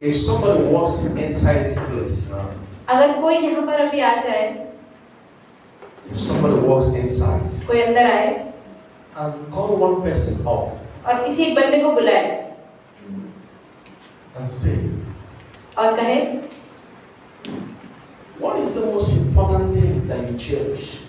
If somebody walks inside this place now, अगर कोई यहाँ पर अभी आ जाए, if somebody walks inside कोई अंदर आए and call one person up और किसी एक बंदे को बुलाए and say, और कहे, what is the most important thing that you cherish?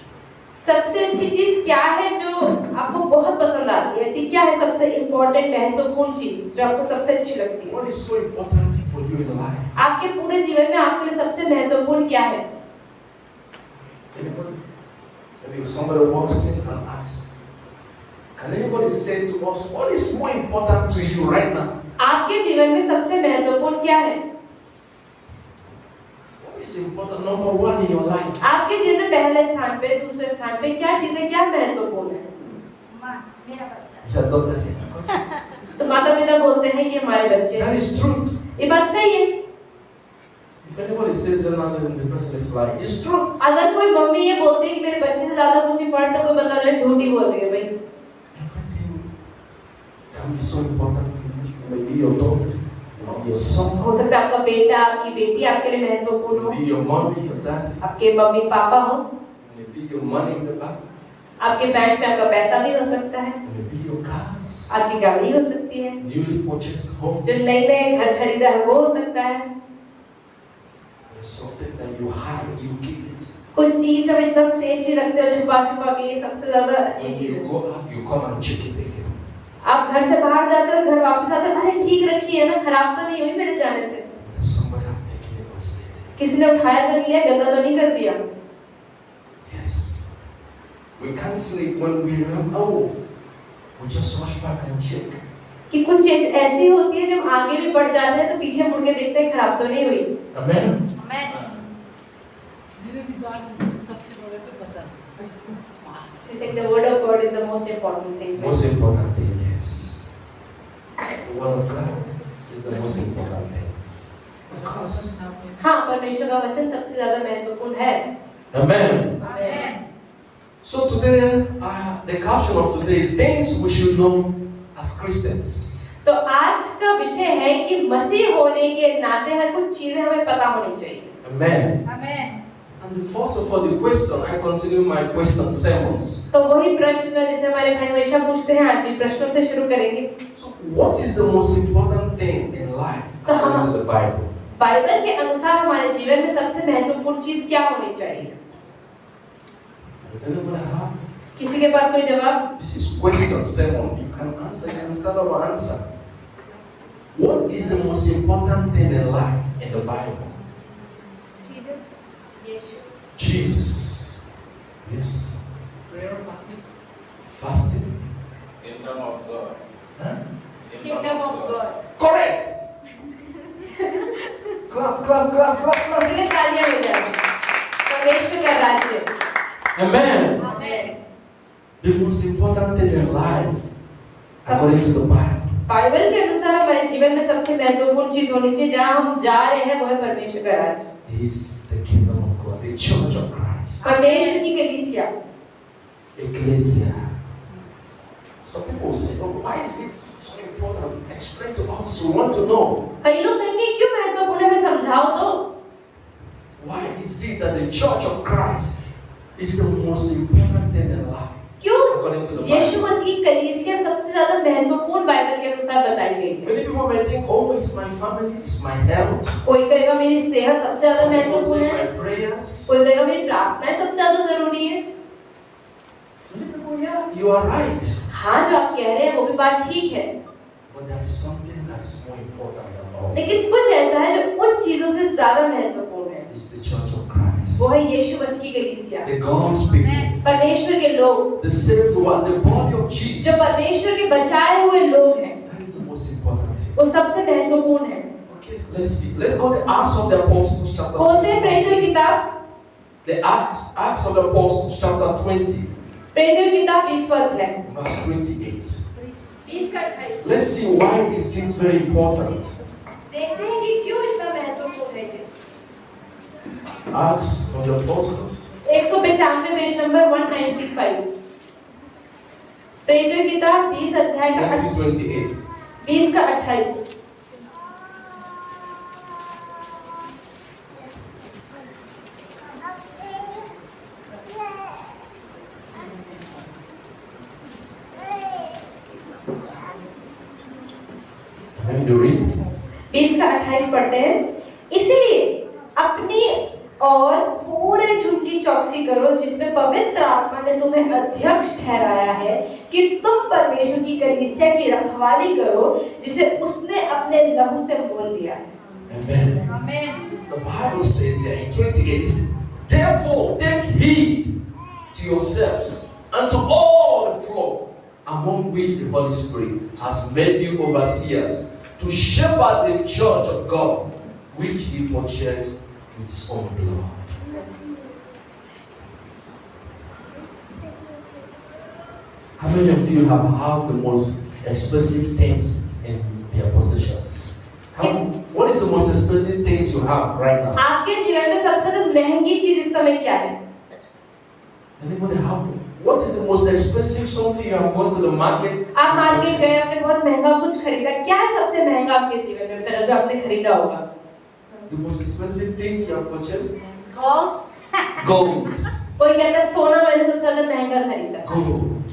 सबसे अच्छी चीज क्या है जो आपको बहुत पसंद आती है? ऐसी क्या है सबसे इम्पोर्टेंट महत्वपूर्ण चीज जो आपको सबसे अच्छी लगती है? What is so important for you in life? आपके पूरे जीवन में आपके लिए सबसे महत्वपूर्ण क्या है? Anybody? Maybe if somebody walks in and asks, can anybody say to us, what is more important to you right now? आपके जीवन में सबसे महत्वपूर्ण क्या है? What is important, number one in your life? आपके जीवन में पहले स्थान पे, दूसरे स्थान पे क्या चीजें क्या महत्वपूर्ण है? मेरा बच्चा। Your daughter here. तो माता पिता बोलते हैं कि हमारे बच्चे, That is truth. ये बात सही है। If anybody says that, then the person is lying. It's truth. अगर कोई मम्मी ये बोलती है कि मेरे बच्चे से ज्यादा कुछ इम्पोर्टेंट, तो कोई बंदा बोले झूठी बोल रही है भाई। Everything can be so important to you. Maybe your daughter, maybe your son, हो सकता है आपका बेटा, आपकी बेटी आपके लिए महत्वपूर्ण हो, maybe your mommy, your daddy, आपके मम्मी पापा हो, maybe your money in the bank, आपके बैंक में आपका पैसा भी हो सकता है, maybe your cars, आपकी गाड़ी हो सकती है, newly purchased homes. जो नए घर खरीदा है वो हो सकता है। There's something that you hide, you keep it. कुछ चीज हम इतना सेफली रखते हो छुपा छुपा के, ये सबसे ज्यादा अच्छी When चीज you है। go out, you come and check it again. आप घर से बाहर जाते हो और घर वापस आते हो, अरे ठीक रखी है ना, खराब तो नहीं हुई मेरे जाने से, Somebody have taken it or stayed there. किसी ने उठाया तो नहीं लिया, गंदा तो नहीं कर दिया। Yes. We can't sleep when we remember, oh, we just rush back and check. कि कुछ चीज ऐसी होती है जब आगे भी बढ़ जाते हैं तो पीछे मुड़ के देखते हैं खराब तो नहीं हुई। Amen. मेरे विचार से सबसे बड़े तो बचा। She's saying the word of God is the most important thing. Most important thing, yes. The word of God is the most important thing. Of course. हाँ, परमेश्वर का वचन सबसे ज्यादा महत्वपूर्ण है। Amen. Amen. So today, the caption of today, things we should know as Christians. तो आज का विषय है कि मसीह होने के नाते हर कुछ चीजें हमें पता होनी चाहिए। Amen. Amen. And first of all, the question, I continue my question sermons. तो वही प्रश्न जिसे हमारे भाई हमेशा पूछते हैं, आज भी प्रश्नों से शुरू करेंगे। So, what is the most important thing in life according to the Bible? Bible के अनुसार हमारे जीवन में सबसे महत्वपूर्ण चीज क्या होनी चाहिए? Does anyone have? किसी के पास कोई जवाब? This is question sermon. You can answer. You can stand up and answer. What is the most important thing in life in the Bible? Jesus, Yeshu. Jesus. Yes. Prayer or fasting? Fasting. Kingdom of God. Huh? Kingdom of God. Correct. Clap, clap, clap, clap, clap. इसलिए तालियां हो जाए। परमेश्वर का राज्य। Amen. Amen. The most important thing in life, according to the Bible, Bible के अनुसार हमारे जीवन में सबसे महत्वपूर्ण चीज होनी चाहिए जहाँ हम जा रहे हैं वो है परमेश्वर का राज्य। is the kingdom of God, the church of Christ, परमेश्वर की कलीसिया। ecclesia. Some people say, oh, why is it so important? Explain to us. We want to know. कई लोग कहेंगे क्यों महत्वपूर्ण है, हमें समझाओ तो। Why is it that the church of Christ is the most important thing in life? क्यों According to the Yeshu Bible. मसीह की कलीसिया सबसे ज्यादा महत्वपूर्ण बाइबल के अनुसार बताई गई है? Many people may think, oh, it's my family, it's my health. कोई कहेगा मेरी सेहत सबसे ज्यादा Some people महत्वपूर्ण say है, my prayers. कोई कहेगा मेरी प्रार्थनाएं सबसे ज्यादा जरूरी है। Many people, yeah, you are right. हाँ, जो आप कह रहे हैं वो भी बात ठीक है, But there is something that is more important than all. लेकिन कुछ ऐसा है जो उन चीजों से ज्यादा महत्वपूर्ण है। It's the church of Christ. वो है यीशु मसीह की कलीसिया, The God's people. परमेश्वर के लोग, The saved one, the body of जो Jesus. परमेश्वर के बचाए हुए लोग हैं, That is the most important thing. वो सबसे महत्वपूर्ण है। Okay, let's see. Let's go to the Acts of the Apostles chapter खोलते हैं 20. प्रेरितों की किताब, The Acts of the Apostles chapter 20, प्रेरितों की किताब 20वां अध्याय, verse 28. 20 का 28। Let's see why it seems very important. देखते हैं कि क्यों इतना महत्वपूर्ण है ये। Acts of the Apostles 195 page number 195, प्रेरितों की किताब 20 अध्याय का 20:28. 20 का 28। 20 का 28 पढ़ते हैं। इसलिए अपनी और पूरे झुंड की चौकसी करो जिसमें पवित्र आत्मा ने तुम्हें अध्यक्ष ठहराया है कि तुम परमेश्वर की कलीसिया की रखवाली करो जिसे उसने अपने लहू से मोल लिया है। Amen. Amen. The Bible says here in 28, it says, therefore take heed to yourselves and to all the flock among which the Holy Spirit has made you overseers to shepherd the church of God, which he purchased with his own blood. How many of you have the most expensive things in their possessions? What is the most expensive things you have right now? आपके जीवन में सबसे ज्यादा महंगी चीज इस समय क्या है? Anybody have them? What is the most expensive something you have gone to the market? आप मार्केट गए, आपने बहुत महंगा कुछ खरीदा, क्या है सबसे महंगा आपके जीवन में बताना जो आपने खरीदा होगा? The most expensive things you have purchased? Gold. Gold. कोई कहता है सोना मैंने सबसे ज्यादा महंगा खरीदा। Gold.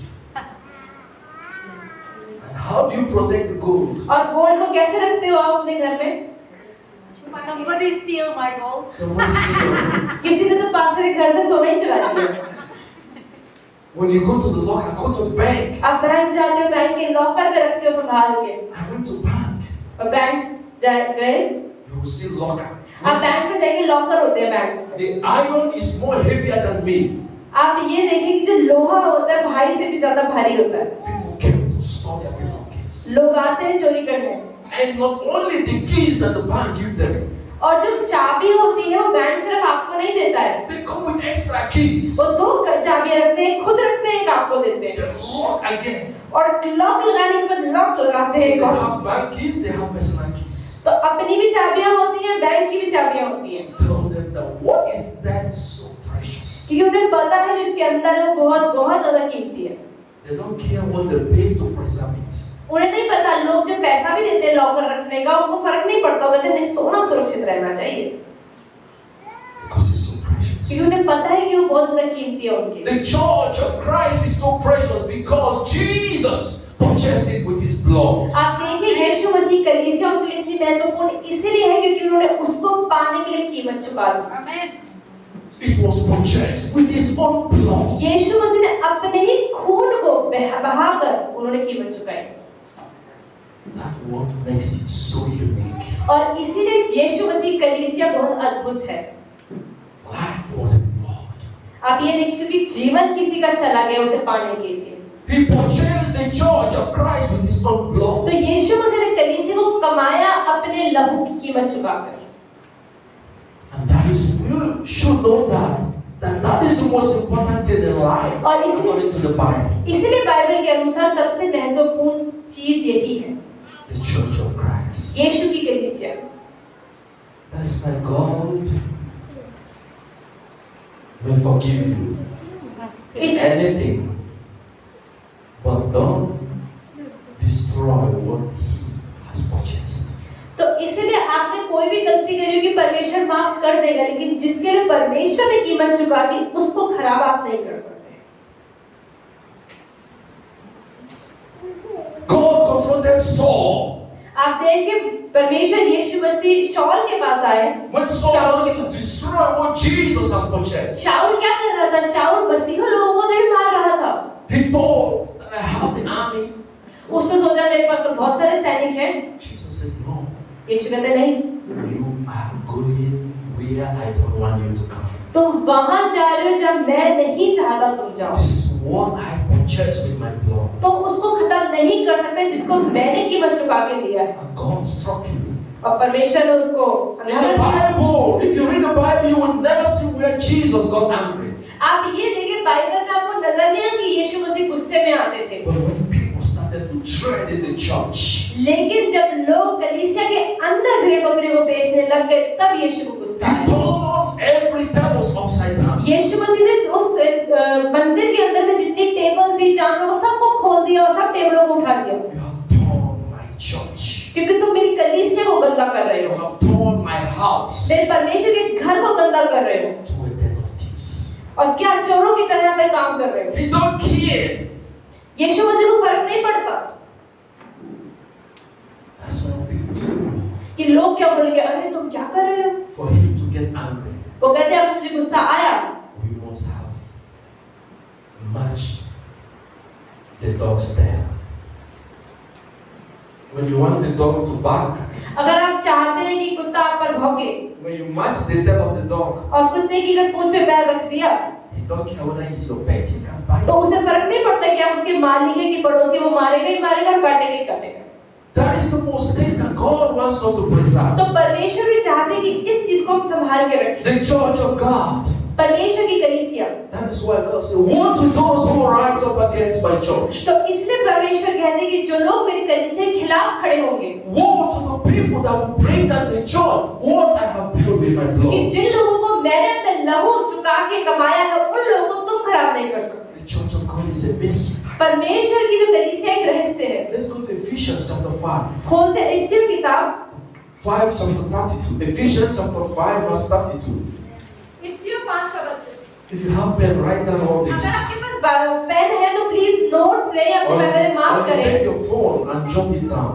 And how do you protect the gold? और गोल्ड को कैसे रखते हो आप अपने घर में? Somebody steal my gold. Somebody steal your gold. किसी ने तो पास से घर से सोना ही चुरा लिया। When you go to the locker, go to the bank. आप बैंक जाते हो, बैंक के लॉकर में रखते हो संभाल के। I went to bank. और बैंक गए, You will see locker. आप बैंक में जाएंगे, लॉकर होते हैं बैंक में। The iron is more heavier than me. आप ये देखें कि जो लोहा होता है भारी से भी ज्यादा भारी होता है। People came to store their belongings. लोग आते हैं चोरी करने। And not only the keys that the bank gives them, और जो चाबी होती है वो बैंक सिर्फ आपको नहीं देता है। they come with extra keys. वो 2 चाबियां रखते हैं, खुद रखते हैं, एक आपको देते हैं। They lock again. और लॉक लगाने के बाद लॉक लगाते So हैं। they have bank keys, they have personal keys. तो अपनी भी चाबियां होती हैं, बैंक की भी चाबियां होती हैं। Tell them that what is that so precious. क्योंकि उन्हें पता है जो इसके अंदर है वो बहुत बहुत ज्यादा कीमती है। They don't care what they pay to preserve it. उन्हें नहीं पता, लोग जब पैसा भी देते हैं लॉकर रखने का उनको फर्क नहीं पड़ता, वो कहते हैं नहीं सोना सुरक्षित रहना चाहिए Because it's so precious. क्योंकि उन्हें पता है कि वो बहुत ज्यादा कीमती है उनके लिए। The church of Christ is so precious because Jesus purchased it with his blood. आप देखिए यीशु मसीह कलीसिया उनके लिए इतनी महत्वपूर्ण इसलिए है क्योंकि उन्होंने उसको पाने के लिए कीमत चुका दी। Amen. It was purchased with his own blood. यीशु मसीह ने अपने ही खून को बहाकर उन्होंने कीमत चुकाई। That what makes it so unique. और इसीलिए यीशु मसीह कलीसिया बहुत अद्भुत है। Life was involved. आप ये देखिए क्योंकि जीवन किसी का चला गया उसे पाने के लिए। He purchased the church of Christ with his own blood. तो यीशु मसीह ने कलीसिया को कमाया अपने लहू की कीमत चुकाकर। And that is, you should know that is the most important thing in life और इसलिए according to the Bible. इसीलिए बाइबल के अनुसार सबसे महत्वपूर्ण चीज यही है, The church of Christ. यीशु की कलीसिया। That is why God may forgive you anything, but don't destroy what He has purchased. तो इसलिए आपने कोई भी गलती करी होगी परमेश्वर माफ कर देगा, लेकिन जिसके लिए परमेश्वर ने कीमत चुका दी उसको खराब आप नहीं कर सकते। God confronted Saul. आप देखिए परमेश्वर यीशु मसीह शाऊल के पास आए। When Saul wants to destroy what Jesus has purchased, शाऊल क्या कर रहा था? शाऊल मसीह लोगों को नहीं मार रहा था। he thought that I have the army. उसने सोचा मेरे पास तो बहुत सारे सैनिक हैं। Jesus said, no. यीशु कहते नहीं, You are going where I don't want you to come. तुम वहां जा रहे हो जब मैं नहीं चाहता तुम जाओ। This is what I purchased with my blood. तुम उसको खत्म नहीं कर सकते जिसको मैंने कीमत चुका के लिया है। And God struck him. और परमेश्वर ने उसको In the Bible, if you read the Bible, you will never see where Jesus got angry. आप ये देखिए बाइबल में आपको नजर नहीं आएगी यीशु मसीह गुस्से में आते थे। But when people started to trade in the church, लेकिन जब लोग कलीसिया के अंदर भेड़ बकरी को बेचने लग गए तब यीशु को गुस्सा he आया। turned every table upside down. यीशु मसीह ने उस मंदिर के अंदर में जितनी टेबल थी जानवरों को सबको खोल दिया और सब टेबलों को उठा लिया। You have torn my church. क्योंकि तुम मेरी कलीसिया को गंदा कर रहे You हो, have torn my house मेरे परमेश्वर के घर को गंदा कर रहे हो to a den of thieves. और क्या चोरों की तरह पे काम कर रहे हो। He don't care. यीशु मसीह को फर्क नहीं पड़ता। That's what people say. कि लोग क्या बोलेंगे, अरे तुम क्या कर रहे हो? For him to get angry, वो कहते हैं अब मुझे गुस्सा आया, we must have matched the dog's tail. When you want the dog to bark, अगर आप चाहते हैं कि कुत्ता आप पर भौंके when you match the tail of the dog, और कुत्ते की अगर पूंछ पे पैर रख दिया he don't care whether he's your pet, he can bite. तो उसे फर्क नहीं पड़ता कि आप उसके मालिक हैं कि पड़ोसी, वो मारेगा ही मारेगा और काटेगा ही काटेगा। That is the most thing that God wants us to preserve. तो परमेश्वर भी चाहते हैं कि इस चीज को हम संभाल के रखें। The church of God. परमेश्वर की कलीसिया। That is why God said, "Woe to those who rise up against my church." तो इसलिए परमेश्वर कहते हैं कि जो लोग मेरी कलीसिया के खिलाफ खड़े होंगे, Woe to the people that will bring that the church what I have built with my कि blood. जिन लोगों को मैंने अपना लहू चुका के कमाया है, उन लोगों को तुम खराब नहीं कर सकते। The church of God is a mystery. परमेश्वर की जो कलीसिया एक रहस्य है। Let's go to Ephesians chapter 5. खोलते इफिसियों की किताब 5 chapter 32. Ephesians chapter 5 verse 32. इफिसियों 5:32। If you have pen, write down all अगर this. आपके पास पेन है तो प्लीज नोट्स लें, अपने memory mark Or you take करें, your phone and jot it down.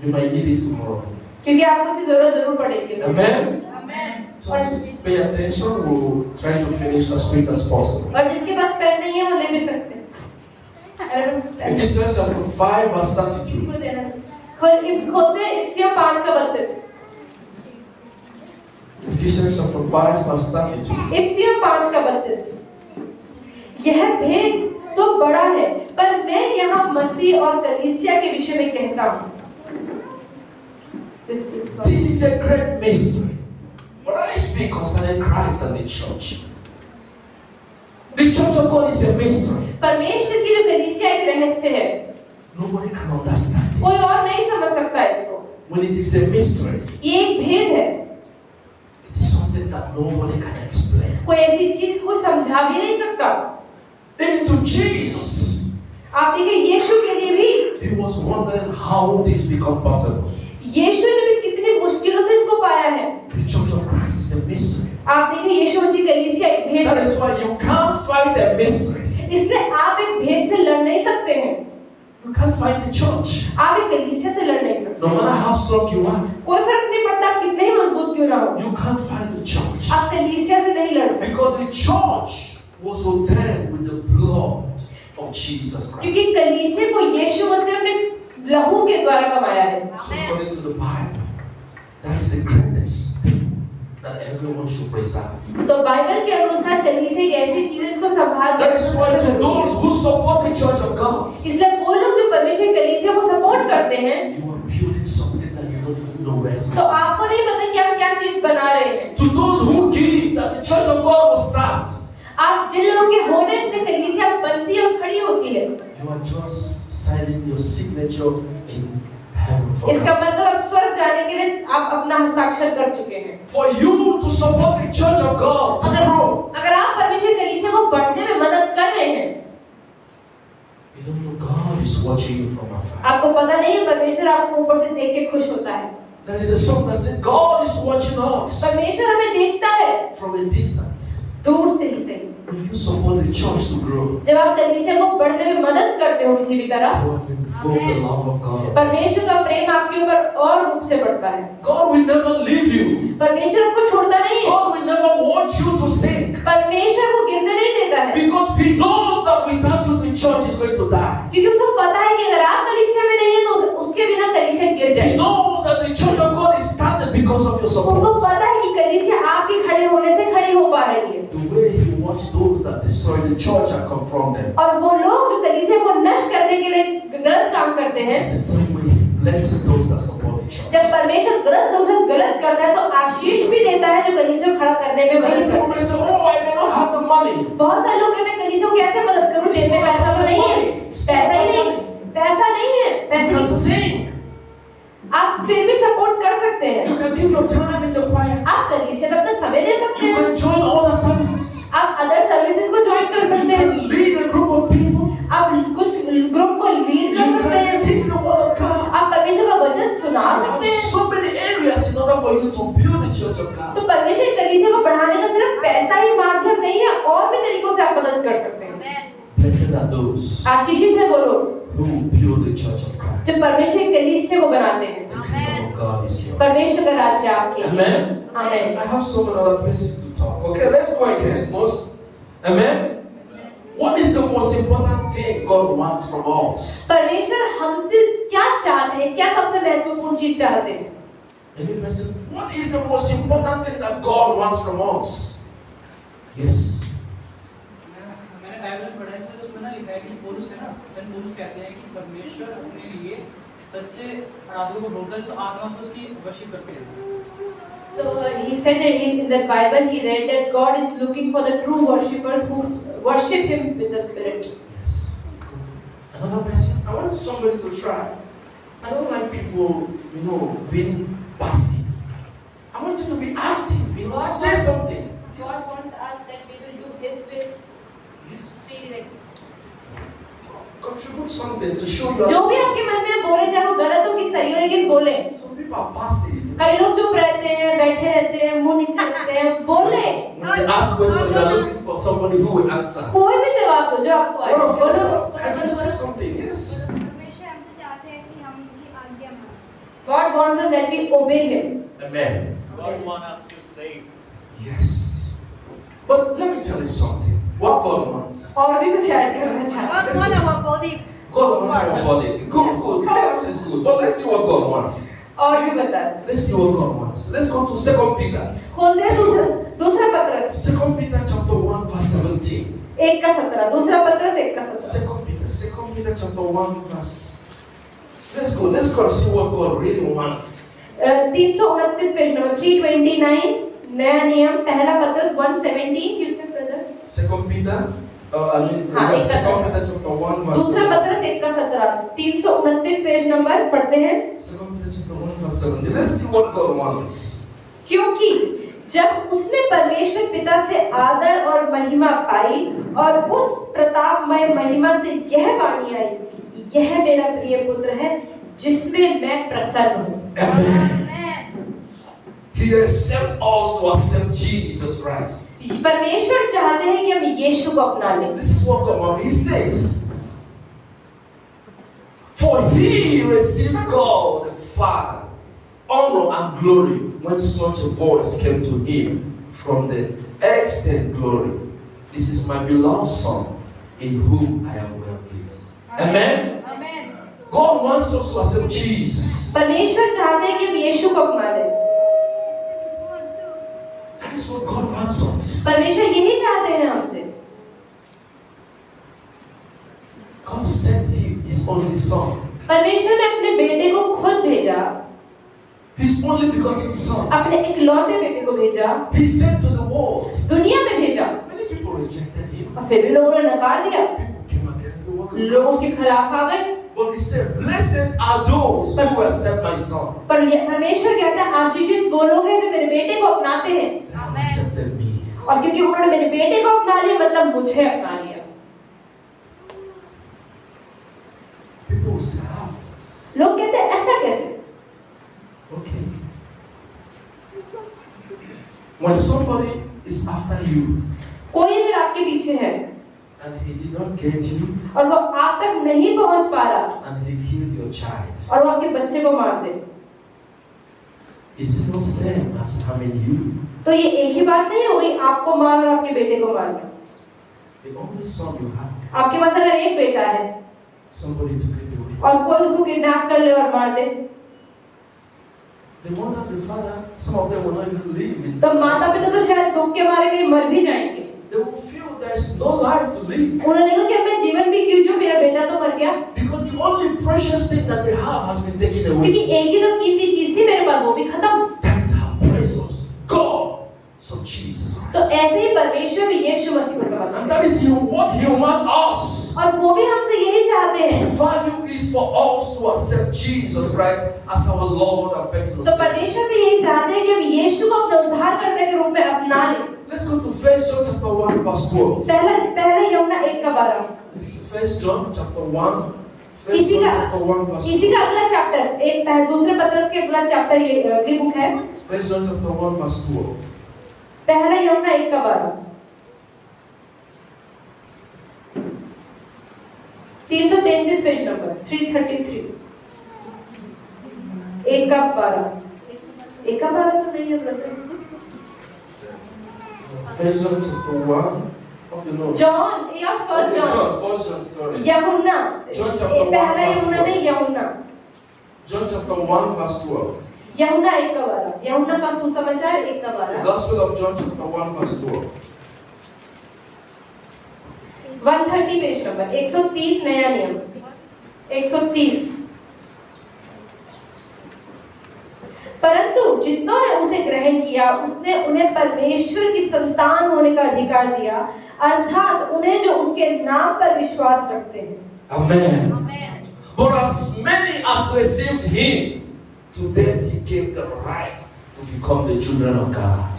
You might need it tomorrow. क्योंकि आपको इसकी जरूरत जरूर पड़ेगी। Amen. Amen. Just pay attention. We'll try to finish as quick as possible. और जिसके पास पेन नहीं है वो ले भी सकते हैं। Ephesians chapter 5 verse 32. इसको देना। खोलते हैं इफिसियों 5:32। Ephesians chapter 5 verse 32. इफिसियों 5:32। यह भेद तो बड़ा है, पर मैं यहाँ मसीह और कलीसिया के विषय में कहता हूँ। This is a great mystery. But I speak concerning Christ and the church. The church of God is a mystery. परमेश्वर की जो कलीसिया एक रहस्य है, Nobody can understand कोई it. और नहीं समझ सकता इसको। When it is a mystery, ये एक भेद है, it is something that nobody can explain. कोई ऐसी चीज को समझा भी नहीं सकता। Even to Jesus, आप देखिए यीशु के लिए भी, he was wondering how this become possible. यीशु ने भी कितनी मुश्किलों से इसको पाया है। The church of Christ is a mystery. आप देखिए यीशु मसीह कलीसिया एक भेद That है, is why you can't fight a mystery. इसलिए आप एक भेद से लड़ नहीं सकते हैं। You can't fight the church. आप एक कलीसिया से लड़ नहीं सकते। No matter how strong you are, कोई फर्क नहीं पड़ता आप कितने ही मजबूत क्यों ना हो, you can't fight the church. आप कलीसिया से नहीं लड़ सकते, Because the church was ordained with the blood of Jesus Christ. क्योंकि कलीसिया को यीशु मसीह ने अपने लहू के द्वारा कमाया है। So according to the Bible, that is the greatest thing that everyone should preserve. तो बाइबल के अनुसार कलीसिया एक ऐसी चीज है जिसको संभाल के That is why to रखना those चाहिए। who support the church of God, इसलिए वो लोग जो परमेश्वर कलीसिया को सपोर्ट करते हैं, you are building something that you don't even know where it's तो going. आपको नहीं पता कि आप क्या चीज बना रहे हैं। To those who give, that the church of God will stand. आप जिन लोगों के होने से कलीसिया बनती और खड़ी होती है, You are just signing your signature in heaven for इसका God. मतलब आप स्वर्ग जाने के लिए आप अपना हस्ताक्षर कर चुके हैं। For you to support the church of God to grow, अगर आप परमेश्वर कलीसिया को बढ़ने में मदद कर रहे हैं, you don't know God is watching you from afar. आपको पता नहीं है परमेश्वर आपको ऊपर से देख के खुश होता है। There is a song that says God is watching us परमेश्वर हमें देखता है from a distance. दूर से ही सही। When you support the church to grow, जब आप कलीसिया को बढ़ने में मदद करते हो किसी भी तरह, you have invoked the love of God. परमेश्वर का प्रेम आपके ऊपर और रूप से बढ़ता है। God will never leave you. परमेश्वर आपको छोड़ता नहीं है, God will never want you to sink. परमेश्वर को गिरने नहीं देता है, Because He knows that without you the church is going to die. क्योंकि उसको पता है कि अगर आप कलीसिया में नहीं है तो उसके बिना कलीसिया गिर He जाएगी। knows that the church of God is standing because of your उनको support. पता है कि कलीसिया आपके खड़े होने से खड़ी हो पा रही है। The way He watched those that destroy the church and confront them और वो लोग जो कलीसिया को नष्ट करने के लिए गलत काम करते हैं, is the same way He blesses those that support the church. जब परमेश्वर गलत लोग से गलत करता है तो आशीष भी देता है जो कलीसिया को खड़ा करने में मदद Many people करता may है। say, "Oh, I may not have the money." बहुत सारे लोग कहते हैं कलीसिया को कैसे मदद करूं, जेब में पैसा तो नहीं है, पैसा ही नहीं, पैसा नहीं है, You पैसे can नहीं। sing. आप फिर भी सपोर्ट कर सकते हैं, You can give your time in the choir. आप कलीसिया में अपना समय दे सकते You हैं, can join all the services. आप अदर सर्विसेज को ज्वाइन कर You सकते हैं, can lead a group of people. आप कुछ ग्रुप को लीड You कर सकते can हैं, teach the word of God. आप परमेश्वर का वचन सुना You have सकते हैं। so many areas in order for you to build the church of God. तो परमेश्वर कलीसिया को बढ़ाने का सिर्फ पैसा ही माध्यम नहीं है, और भी तरीकों से आप मदद कर सकते हैं। Blessed are those आशीषित है वो लोग who will build the church of जो Christ. परमेश्वर की कलीसिया को बनाते हैं। The kingdom of God is yours. परमेश्वर का राज्य आपके लिए। Amen. आमीन। I have so many other places to talk. Okay, let's go again. Amen. What is the most important thing God wants from us? परमेश्वर हमसे क्या चाहते हैं? क्या सबसे महत्वपूर्ण चीज चाहते हैं? Any person? What is the most important thing that God wants from us? Yes. मैंने बाइबल में पढ़ा है सर, उसमें ना लिखा है कि पौलुस है ना, सेंट पौलुस कहते हैं कि परमेश्वर अपने लिए सच्चे आराधकों को ढूंढता है जो आत्मा से उसकी वर्शिप करते हैं। So he said that in the Bible he read that God is looking for the true worshippers who worship Him with the Spirit. Yes. Another person. I want somebody to try. I don't like people, being passive. I want you to be active. God Say wants- something. God Yes. wants us that we will do His will. Yes. Be like- Contribute something to show your. जो भी आपके मन में बोले, चाहे वो गलत हो कि सही हो, लेकिन बोले। Some people are passive. कई लोग चुप रहते हैं, बैठे रहते हैं, मुंह नीचे रखते हैं, बोले। When they ask questions, you are looking for somebody who will answer. कोई भी जवाब दो जो आपको आए। One of बोलो, us, can you बोलो, say बोलो। something? Yes. परमेश्वर हमसे चाहते हैं कि हम उनकी आज्ञा मानें। God wants us that we obey Him. Amen. God wants us to save. Yes. But let me tell you something. What God wants. और भी कुछ ऐड करना चाहते हैं। God wants our body. God wants our body. Good. Balance is good. But let's see what God wants. और भी बता दो। Let's see what God wants. Let's go to 2 Peter. खोल दे दूसरा पत्रस 2 Peter chapter 1 verse 17. 1:17, दूसरा पत्रस 1:17। 2 Peter chapter 1 verse. Let's go and see what God really wants. 329 page number 329 नया नियम पहला पत्रस 1:17 यूसुफ ब्रदर। 2 Peter, हाँ, 2 एक Peter chapter 1 verse. दूसरा पत्रस 1:17 329 पेज नंबर पढ़ते हैं। 2 Peter chapter 1 verse 17. Let's see what God wants. क्योंकि जब उसने परमेश्वर पिता से आदर और महिमा पाई और उस प्रतापमय महिमा से यह वाणी आई, यह मेरा प्रिय पुत्र है जिसमें मैं प्रसन्न हूँ। Amen. He accepts us to accept Jesus Christ. परमेश्वर चाहते हैं कि हम यीशु को अपना लें। This is what God wants. He says, "For he received God the Father honor and glory when such a voice came to him from the extent glory. This is my beloved Son, in whom I am well pleased." Amen. Amen. God wants us to accept Jesus. परमेश्वर चाहते हैं कि हम यीशु को अपना लें। That is what God wants us. परमेश्वर यही चाहते हैं हमसे। God sent His only Son, परमेश्वर ने अपने बेटे को खुद भेजा, His only begotten Son. अपने इकलौते बेटे को भेजा, He sent to the world. दुनिया में भेजा, Many people rejected Him. और फिर भी लोगों ने नकार दिया। People came against the work of लोग God. उसके खिलाफ आ गए। But He said, "Blessed are those who accept my Son. पर परमेश्वर कहता है आशीषित वो लोग हैं जो मेरे बेटे को अपनाते हैं। They have accepted me." और क्योंकि उन्होंने मेरे बेटे को अपना लिया मतलब मुझे अपना लिया। People will say, "How?" लोग कहते हैं ऐसा कैसे? Okay. When somebody is after you कोई अगर आपके पीछे है and he did not get you और वो आप तक नहीं पहुंच पा रहा and he killed your child, और वो आपके बच्चे को मार दे, is it not same as harming you? तो ये एक ही बात नहीं हो गई आपको मार और आपके बेटे को मारना। The only son you have, आपके पास अगर एक बेटा है somebody took it away. और कोई उसको किडनैप कर ले और मार दे, The mother, the father, some of them will not even live in. तो माता पिता तो शायद दुख के मारे कहीं मर भी जाएंगे। They will feel there is no life to live उन्होंने कहा कि मैं जीवन भी क्यों जो मेरा बेटा तो मर गया, because the only precious thing that they have has been taken away. क्योंकि एक ही तो कीमती चीज थी मेरे पास वो भी खत्म। That is how precious God, so Jesus तो Christ. ऐसे ही परमेश्वर भी यीशु मसीह को समझते And हैं that is what He wants us. और वो भी हमसे यही चाहते The हैं। value is for us to accept Jesus Christ as our Lord and personal तो Savior. परमेश्वर भी यही चाहते हैं कि हम यीशु को अपने उद्धारकर्ता के रूप में अपना लें। Let's go to 1 John chapter 1 verse 12. पहला यूहन्ना 1:12 This is 1 John chapter 1. 1 इसी John का chapter 1 verse इसी का अगला चैप्टर दूसरे पत्रस के अगला चैप्टर ये अगली बुक है 1 John chapter 1 verse 12. पहला यूहन्ना 1:12 333 पेज नंबर 333 1 का 12 1 का 12 तो नहीं है brother. First John chapter 1. Okay, no. John या फर्स्ट Okay, जॉन First John, sorry. यूहन्ना John chapter 1 पहला verse यूहन्ना 12. नहीं यूहन्ना John chapter 1 verse 12. यूहन्ना 1 का 12 यूहन्ना का सुसमाचार 1 का The 12 Gospel of John chapter 1 verse 12. 130 page number 130 नया नियम 130। परंतु जितनों ने उसे ग्रहण किया उसने उन्हें परमेश्वर की संतान होने का अधिकार दिया, अर्थात उन्हें जो उसके नाम पर विश्वास रखते हैं। Amen. Amen. For as many as received him, to them he gave the right to become the children of God.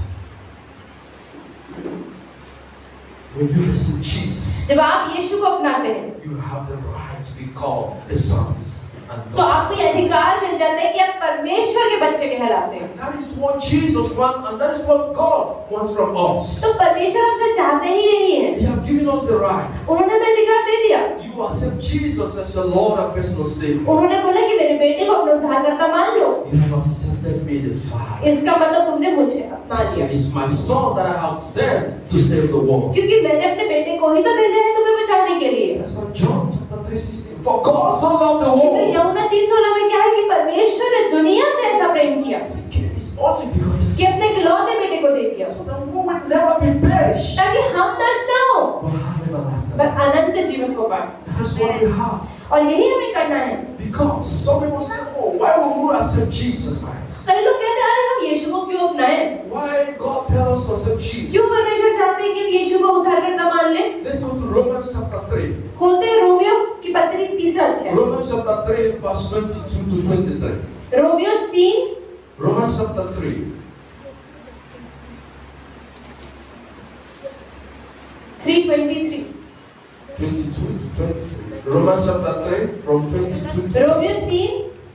When you receive Jesus, जब आप यीशु को अपनाते हैं you have the right to be called the sons and तो आपको daughters. ये अधिकार मिल जाता है कि आप परमेश्वर के बच्चे कहलाते हैं। And that is what Jesus wants, and that is what God wants from us. तो परमेश्वर हमसे चाहते ही यही है। He has given us the right. उन्होंने हमें अधिकार दे दिया। You accept Jesus as your Lord and personal Savior. उन्होंने बोला कि मेरे बेटे को अपना उद्धारकर्ता मान लो। You have accepted me, the Father. इसका मतलब तुमने मुझे अपना So लिया। it's my son that I have sent to save the world. क्योंकि मैंने अपने बेटे को ही तो भेजा है तुम्हें बचाने के लिए। That's what John chapter 3:16. For God so loved the इसलिए world, यूहन्ना 3:16 में क्या है कि परमेश्वर ने दुनिया से ऐसा प्रेम किया He gave His only begotten कि Son, अपने इकलौते बेटे को दे दिया so that we will never be perished, ताकि हम नष्ट न हो but have everlasting पर life. अनंत जीवन को पाए। That's what we have. और यही हमें करना है। Because some people say, "Oh, why would we accept Jesus Christ? कई लोग कहते हैं अरे हम यीशु को क्यों अपनाएं? Why God tell us to accept क्यों Jesus?" परमेश्वर चाहते हैं कि हम यीशु को उद्धारकर्ता मान लें? Let's go to Romans chapter 3. खोलते हैं रोमियो की पत्री 3 अध्याय। Romans chapter 3, verse 22 to 23. Romeo 3 Romans chapter 3. 3:23 22 to 23. Romans chapter 3 from 22 to Romeo 3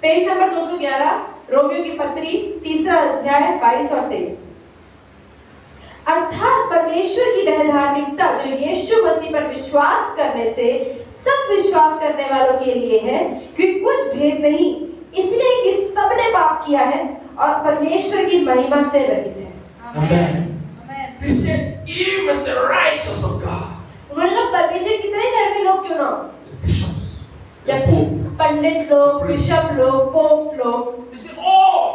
page number 211 Romeo की पत्री 3 अध्याय 22 और 23। अर्थात परमेश्वर की वह धार्मिकता जो यीशु मसीह पर विश्वास करने से सब विश्वास करने वालों के लिए है, क्योंकि कुछ भेद नहीं, इसलिए कि सबने पाप किया है और परमेश्वर की महिमा से रहित है। Amen. Amen. He said, even the righteous of God, उन्होंने कहा परमेश्वर कितने धर्मी लोग क्यों ना हो, the bishops, the जब pope, पंडित लोग, बिशप लोग, पोप लोग, he said, all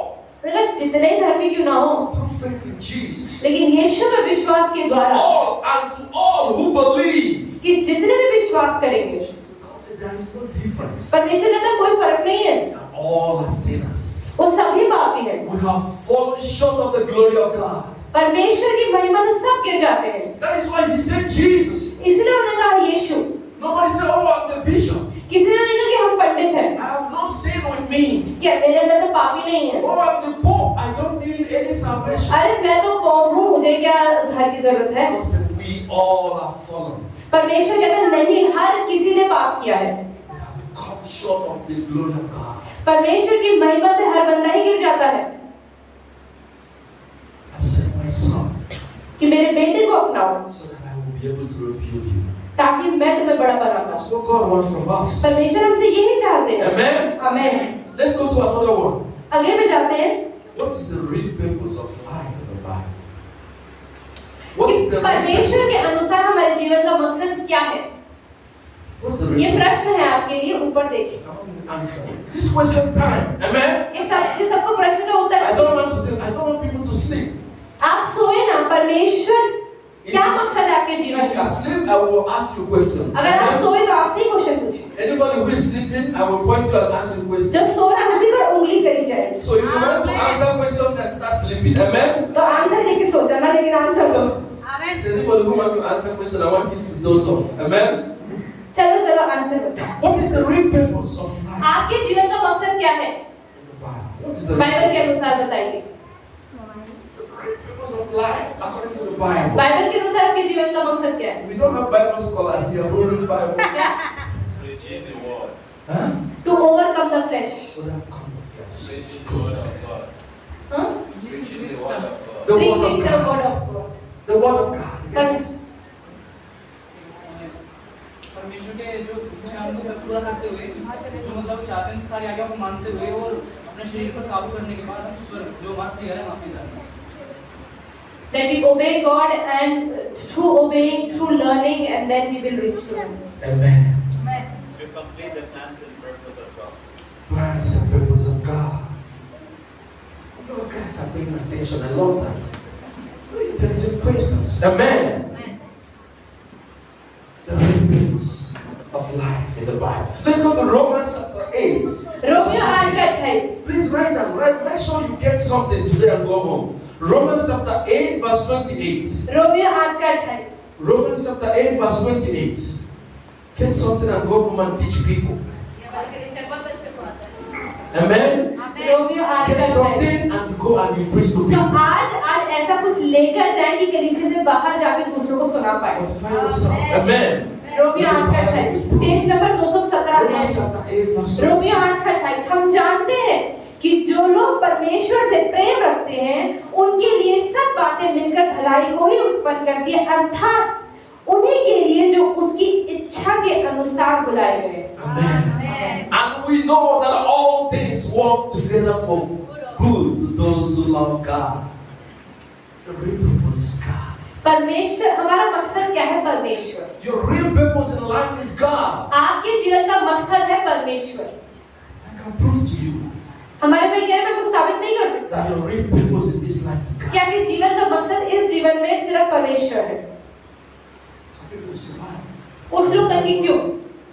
मतलब जितने ही धर्मी क्यों ना हो, through faith in Jesus, लेकिन यीशु में विश्वास के to द्वारा all and to all who believe. कि जितने भी विश्वास करेंगे, God said there is no difference. परमेश्वर कहता है कोई फर्क नहीं है, And all are sinners. वो सभी पापी हैं। We have fallen short of the glory of God. परमेश्वर की महिमा से सब गिर जाते हैं। That is why he sent Jesus. इसलिए उन्होंने कहा यीशु। Nobody said, oh, I'm the bishop. किसी ने नहीं कहा कि हम पंडित हैं, I have no sin with me. क्या मेरे अंदर तो पापी नहीं है। Oh, I'm the pope. I don't need any salvation. अरे मैं तो पोप हूँ, मुझे क्या उद्धार की जरूरत है। God said, we all are fallen. परमेश्वर कहता है नहीं, हर किसी ने पाप किया है। We have come short of the glory of God. परमेश्वर की महिमा से हर बंदा ही गिर जाता है। I sent my son कि मेरे बेटे को अपनाओ so that I will be able to rebuke you. ताकि मैं तुम्हें बड़ा बना पाऊं। That's what God wants from us. परमेश्वर हमसे यही चाहते हैं। Amen. Amen. Let's go to another one. अगले पे जाते हैं What is the real purpose of life in the Bible? What कि is the real परमेश्वर के purpose? अनुसार हमारे जीवन का मकसद क्या है। What's the ये real purpose? प्रश्न है आपके लिए, ऊपर देखिए। I want to answer. This question time. Amen. ये सबको प्रश्न का उत्तर I don't want people to sleep. आप सोए ना, परमेश्वर क्या मकसद है आपके जीवन If का। you sleep, I will ask you a question. अगर आप Amen? सोए तो आपसे ही क्वेश्चन पूछे। Anybody who is sleeping, I will point to and ask you a question. जब सो रहा है उसी पर उंगली करी जाएगी। So if you want to answer a question, then start sleeping. Amen. तो आंसर देके सो जाना, लेकिन आंसर दो। Amen. So anybody who want to answer a question, I want you to doze off. Amen. चलो आंसर बताओ। What is the real purpose of life आपके जीवन का मकसद क्या है? in the Bible? What is the real Bible के अनुसार बताइए। purpose of life according to the Bible? Bible के अनुसार आपके जीवन का मकसद क्या है? We don't have Bible scholars here who read the Bible. क्या? Preaching the word. Huh? To overcome the flesh. So they have come to flesh. Preaching the word of God. हाँ? Preaching the word of God. The word Preaching of the word God. of God. The word of God. Yes. परमेश्वर के जो इच्छा हमको सारी आज्ञाओं को मानते हुए और अपने शरीर पर काबू करने के बाद हम स्वर्ग जो हमारा सही है वहाँ पे जाते हैं। That we obey God and through obeying, through learning, and then we will reach to Him. Amen. To complete the plans and purpose of God. Plans and purpose of God. You guys are paying attention. I love that. Very intelligent questions. Amen. The real purpose of life in the Bible. Let's go to Romans chapter 8. Romeo 8:28. Please write down. Make sure you get something today and go home. Romans chapter 8 verse 28. Romeo 8:28. Romans chapter 8 verse 28. Get something and go home and teach people. Amen. Romeo Get 8:28. something and you go and you preach to तो people. आज ऐसा कुछ लेकर जाए कि कलीसिया से बाहर जाके दूसरों को सुना पाए। Fortify yourself. Amen. Romeo 8:28 page number 217 Romans में chapter 8 verse 28. रोमियो 8:28 हम जानते हैं कि जो लोग परमेश्वर से प्रेम रखते हैं उनके लिए सब बातें मिलकर भलाई को ही उत्पन्न करती है, अर्थात उन्हीं के लिए जो उसकी इच्छा के अनुसार बुलाए गए। Amen. And we know that all things work together for good to those who love God. The real purpose is God. परमेश्वर हमारा मकसद क्या है? परमेश्वर। Your real purpose in life is God. आपके जीवन का मकसद है परमेश्वर। I can prove to you हमारे भाई कह रहे हैं मैं कुछ साबित नहीं कर सकता that your real purpose in this life is God. कि आपके जीवन का मकसद इस जीवन में सिर्फ परमेश्वर है। Some people will say, why? कुछ लोग कहेंगे क्यों?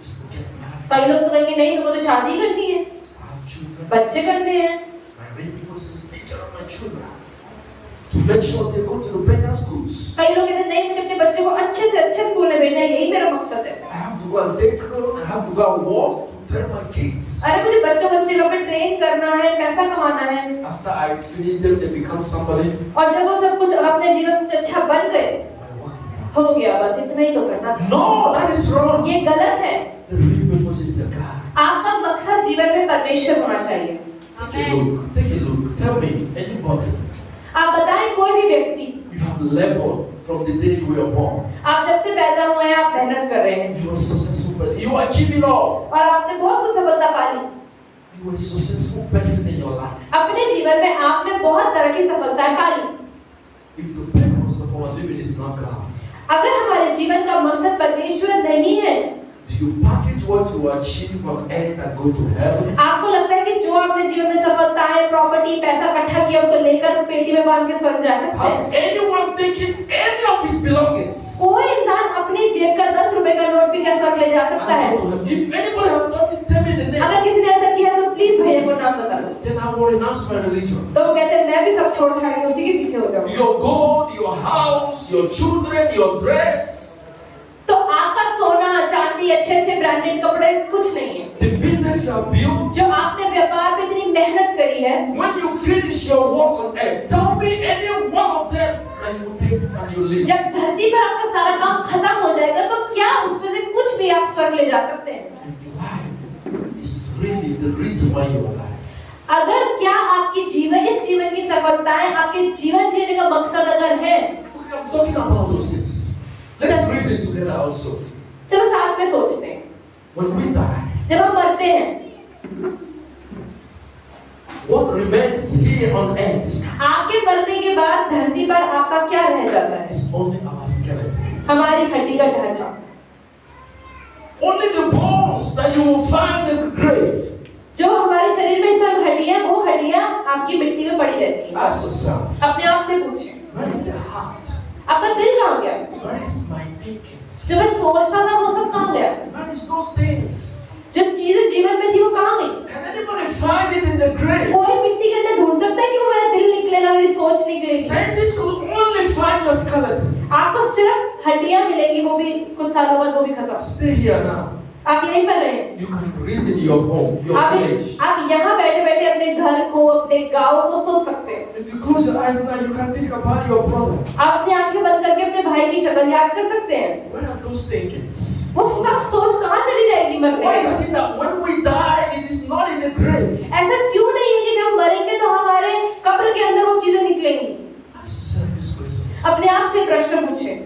Is to get married. कई लोग तो कहेंगे नहीं मेरे को तो शादी करनी है, I have children. बच्चे करने हैं। My real purpose is to take care of my children. To make sure they go to the better schools. कई लोग कहते हैं नहीं मुझे अपने बच्चे को अच्छे से अच्छे स्कूल में भेजना है, यही मेरा मकसद है। I have to go and take care. I have to go and work to train my kids. अरे मुझे बच्चों को अच्छे पे ट्रेन करना है, पैसा कमाना है। After I finish them, they become somebody. और जब वो सब कुछ अपने जीवन में अच्छा बन गए, My work is done. हो गया बस इतना ही तो करना था। No, that is wrong. ये गलत है। The real purpose is the God. आपका मकसद जीवन में परमेश्वर होना चाहिए। Take a look. Take a look. Tell me, anybody, आप बताएं कोई भी व्यक्ति, you have labored from the day you were born. आप जब से पैदा हुए हैं आप मेहनत कर रहे हैं You are a successful person. You achieve it all. और आपने बहुत कुछ सफलता पा ली। You are a successful person in your life. अपने जीवन में आपने बहुत तरह की सफलताएं पा ली। If the purpose of our living is not God, अगर हमारे जीवन का मकसद परमेश्वर नहीं है, do you package what you achieve on earth and go to heaven? आपको लगता है कि जो आपने जीवन में सफलताएं, प्रॉपर्टी, पैसा इकट्ठा किया उसको लेकर पेटी में बांध के स्वर्ग जा सकते हैं? Have anyone taken any of his belongings? कोई इंसान अपनी जेब का 10 रुपए का नोट भी क्या स्वर्ग ले जा सकता है? And go to heaven? If anybody have done it, tell me the name. अगर किसी ने ऐसा किया तो प्लीज भैया को नाम बता दो। Then I will renounce my religion. तो वो कहते हैं मैं भी सब छोड़ छाड़ के उसी के पीछे हो जाऊँ। Your gold, your house, your children, your dress, तो आपका सोना, चांदी, अच्छे ब्रांडेड कपड़े कुछ नहीं है। the business you have built. जो आपने व्यापार में इतनी मेहनत करी है, When you finish your work on earth, tell me any one of them and you take and you leave. जब धरती पर आपका सारा काम खत्म हो जाएगा तो क्या उसमें से कुछ भी आप स्वर्ग ले जा सकते हैं? If life is really the reason why you are alive, अगर क्या आपकी जीवन, इस जीवन की सफलताएं आपके जीवन जीने का मकसद अगर है, okay, I'm talking about those things. Let's reason together also. चलो साथ में सोचते हैं। When we die, जब हम मरते हैं, what remains here on earth आपके मरने के बाद धरती पर आपका क्या रह जाता है? is only our skeleton. हमारी हड्डी का ढांचा। Only the bones that you will find in the grave. जो हमारे शरीर में सब हड्डियां, वो हड्डियां आपकी मिट्टी में पड़ी रहती हैं। Ask yourself, अपने आप से पूछें, where is the heart? आपका दिल कहाँ गया? Where is my thinking? जो मैं सोचता था वो सब कहाँ गया? Where is those things? जो चीजें जीवन में थी वो कहाँ गई? Can anybody find it in the grave? कोई मिट्टी के अंदर ढूंढ सकता है कि वो मेरा दिल निकलेगा, मेरी सोच निकलेगी? Scientists could only find your skeleton. आपको सिर्फ हड्डियां मिलेंगी, वो भी कुछ सालों बाद वो भी खत्म। Stay here now. आप यहीं पर रहें। You can reason your home, your village. आप यहाँ बैठे बैठे अपने घर को, अपने गाँव को सोच सकते हैं। If you close your eyes now, you can think about your brother. आप अपनी आंखें बंद करके अपने भाई की शक्ल याद कर सकते हैं। Where are those thinkings? वो सब सोच कहाँ चली जाएगी मरने Why के is बाद? it that when we die, it is not in the grave? ऐसा क्यों नहीं है कि जब मरेंगे तो हमारे कब्र के अंदर वो चीजें निकलेंगी? Ask yourself these questions. अपने आप से प्रश्न पूछें।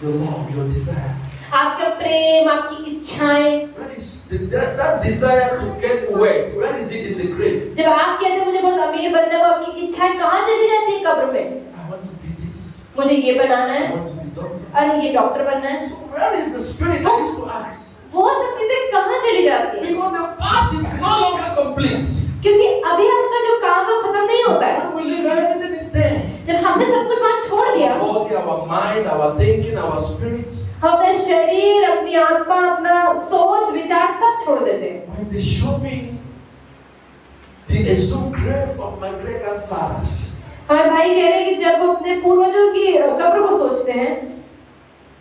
Your love, your desire. आपका प्रेम, आपकी इच्छाएं, Where is that desire to get wealth? Where is it in the grave? जब आप कहते हैं मुझे बहुत अमीर बनना है, वो आपकी इच्छाएं कहाँ चली जाती है कब्र में? I want to be this. मुझे ये बनाना I है, want to be doctor. अरे ये डॉक्टर बनना है। So where is the spirit I used to ask? वो सब चीजें कहाँ चली जाती है? Because the past is no longer complete. क्योंकि अभी आपका जो काम है वो खत्म नहीं होता है। When we leave, everything is there. जब हमने सब कुछ वहाँ छोड़ दिया, Our body, our mind, our thinking, our spirit. हम अपने शरीर, अपनी आत्मा, अपना सोच विचार सब छोड़ देते हैं। When they show me the exhumed grave of my great grandfathers, हमारे भाई कह रहे हैं कि जब वो अपने पूर्वजों की कब्र को सोचते हैं,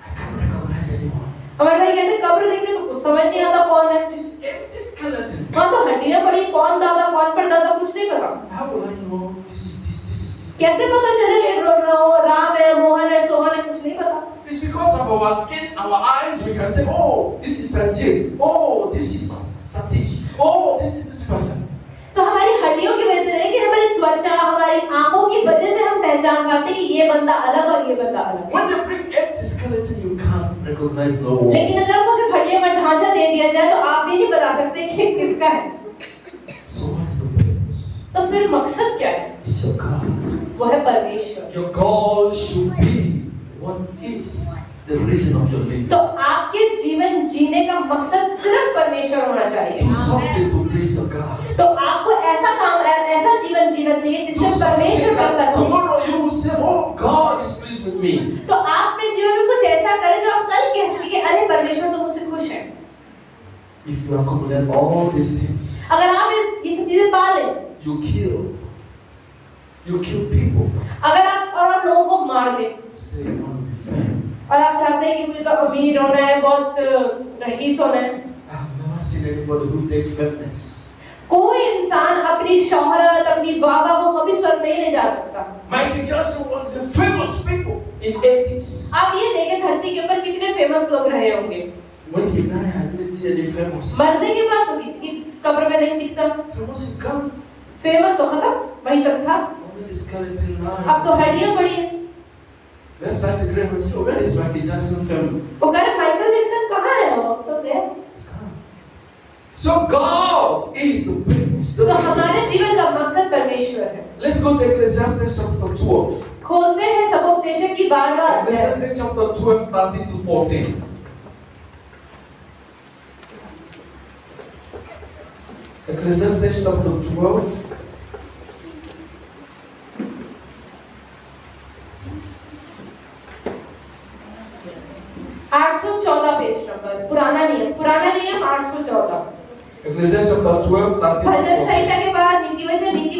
I can't recognize anyone. हमारे भाई कहते हैं कब्र देख के तो कुछ समझ नहीं आता कौन है। This empty skeleton. वहाँ तो हड्डियाँ पड़ी, कौन दादा कौन परदादा कुछ नहीं पता। How will I know this is this, this is this? कैसे पता चले राम है, मोहन है, सोहन है, कुछ नहीं पता। It's because of our skin, our eyes, we can say, oh, this is Sanjay. Oh, this is Satish. Oh, this is this person. तो हमारी हड्डियों की वजह से नहीं, कि हमारी त्वचा, हमारी आंखों की वजह से हम पहचान पाते हैं कि ये बंदा अलग और ये बंदा अलग। When they bring empty skeleton, you can't recognize no one. लेकिन अगर आपको सिर्फ हड्डियों का ढांचा दे दिया जाए तो आप भी नहीं बता सकते कि किसका है। So what is the purpose? तो फिर मकसद क्या है? It's your God. वो है परमेश्वर। Your God should be what is the reason of your living. तो आपके जीवन जीने का मकसद सिर्फ परमेश्वर होना चाहिए। Do something to please your God. तो आपको ऐसा काम, ऐसा जीवन जीना चाहिए जिससे Do परमेश्वर something प्रसन्न that हो। tomorrow you will say, oh, God is pleased with me. तो आप अपने जीवन में कुछ ऐसा करें जो आप कल कह सकें कि अरे परमेश्वर तो मुझसे खुश है। If you accumulate all these things, अगर आप ये सब चीजें पा लें, you kill people. अगर आप और लोगों को मार दें, You say you want to be fame. और आप चाहते हैं कि मुझे तो अमीर होना है, बहुत रईस होना है। I have never seen anybody who take fakeness. कोई इंसान अपनी शोहरत, अपनी वाह-वाह को कभी स्वर्ग नहीं ले जा सकता। Michael Jackson was the famous people in 80s. आप ये देखें धरती के ऊपर कितने फेमस लोग रहे होंगे। When he died, I didn't see any famous. मरने के बाद तो किसी की कब्र में नहीं दिखता। Famous is gone. फेमस तो खत्म, वही तक था। Only the skeleton now. अब तो हड्डियां पड़ी हैं। Let's start the grave and say, oh, where is Michael Jackson family? वो कह रहे माइकल जैक्सन कहाँ है? वो तो गया। It's gone. So God is the purpose. तो हमारे जीवन का मकसद परमेश्वर है। Let's go to Ecclesiastes chapter 12. खोलते हैं सबोपदेशक की 12वां अध्याय। Ecclesiastes chapter 12, 13 to 14. Ecclesiastes chapter 12. Page number, पुराना नियम 814। Ecclesiastes chapter 12, 13 to भजन 14. संहिता के बाद नीति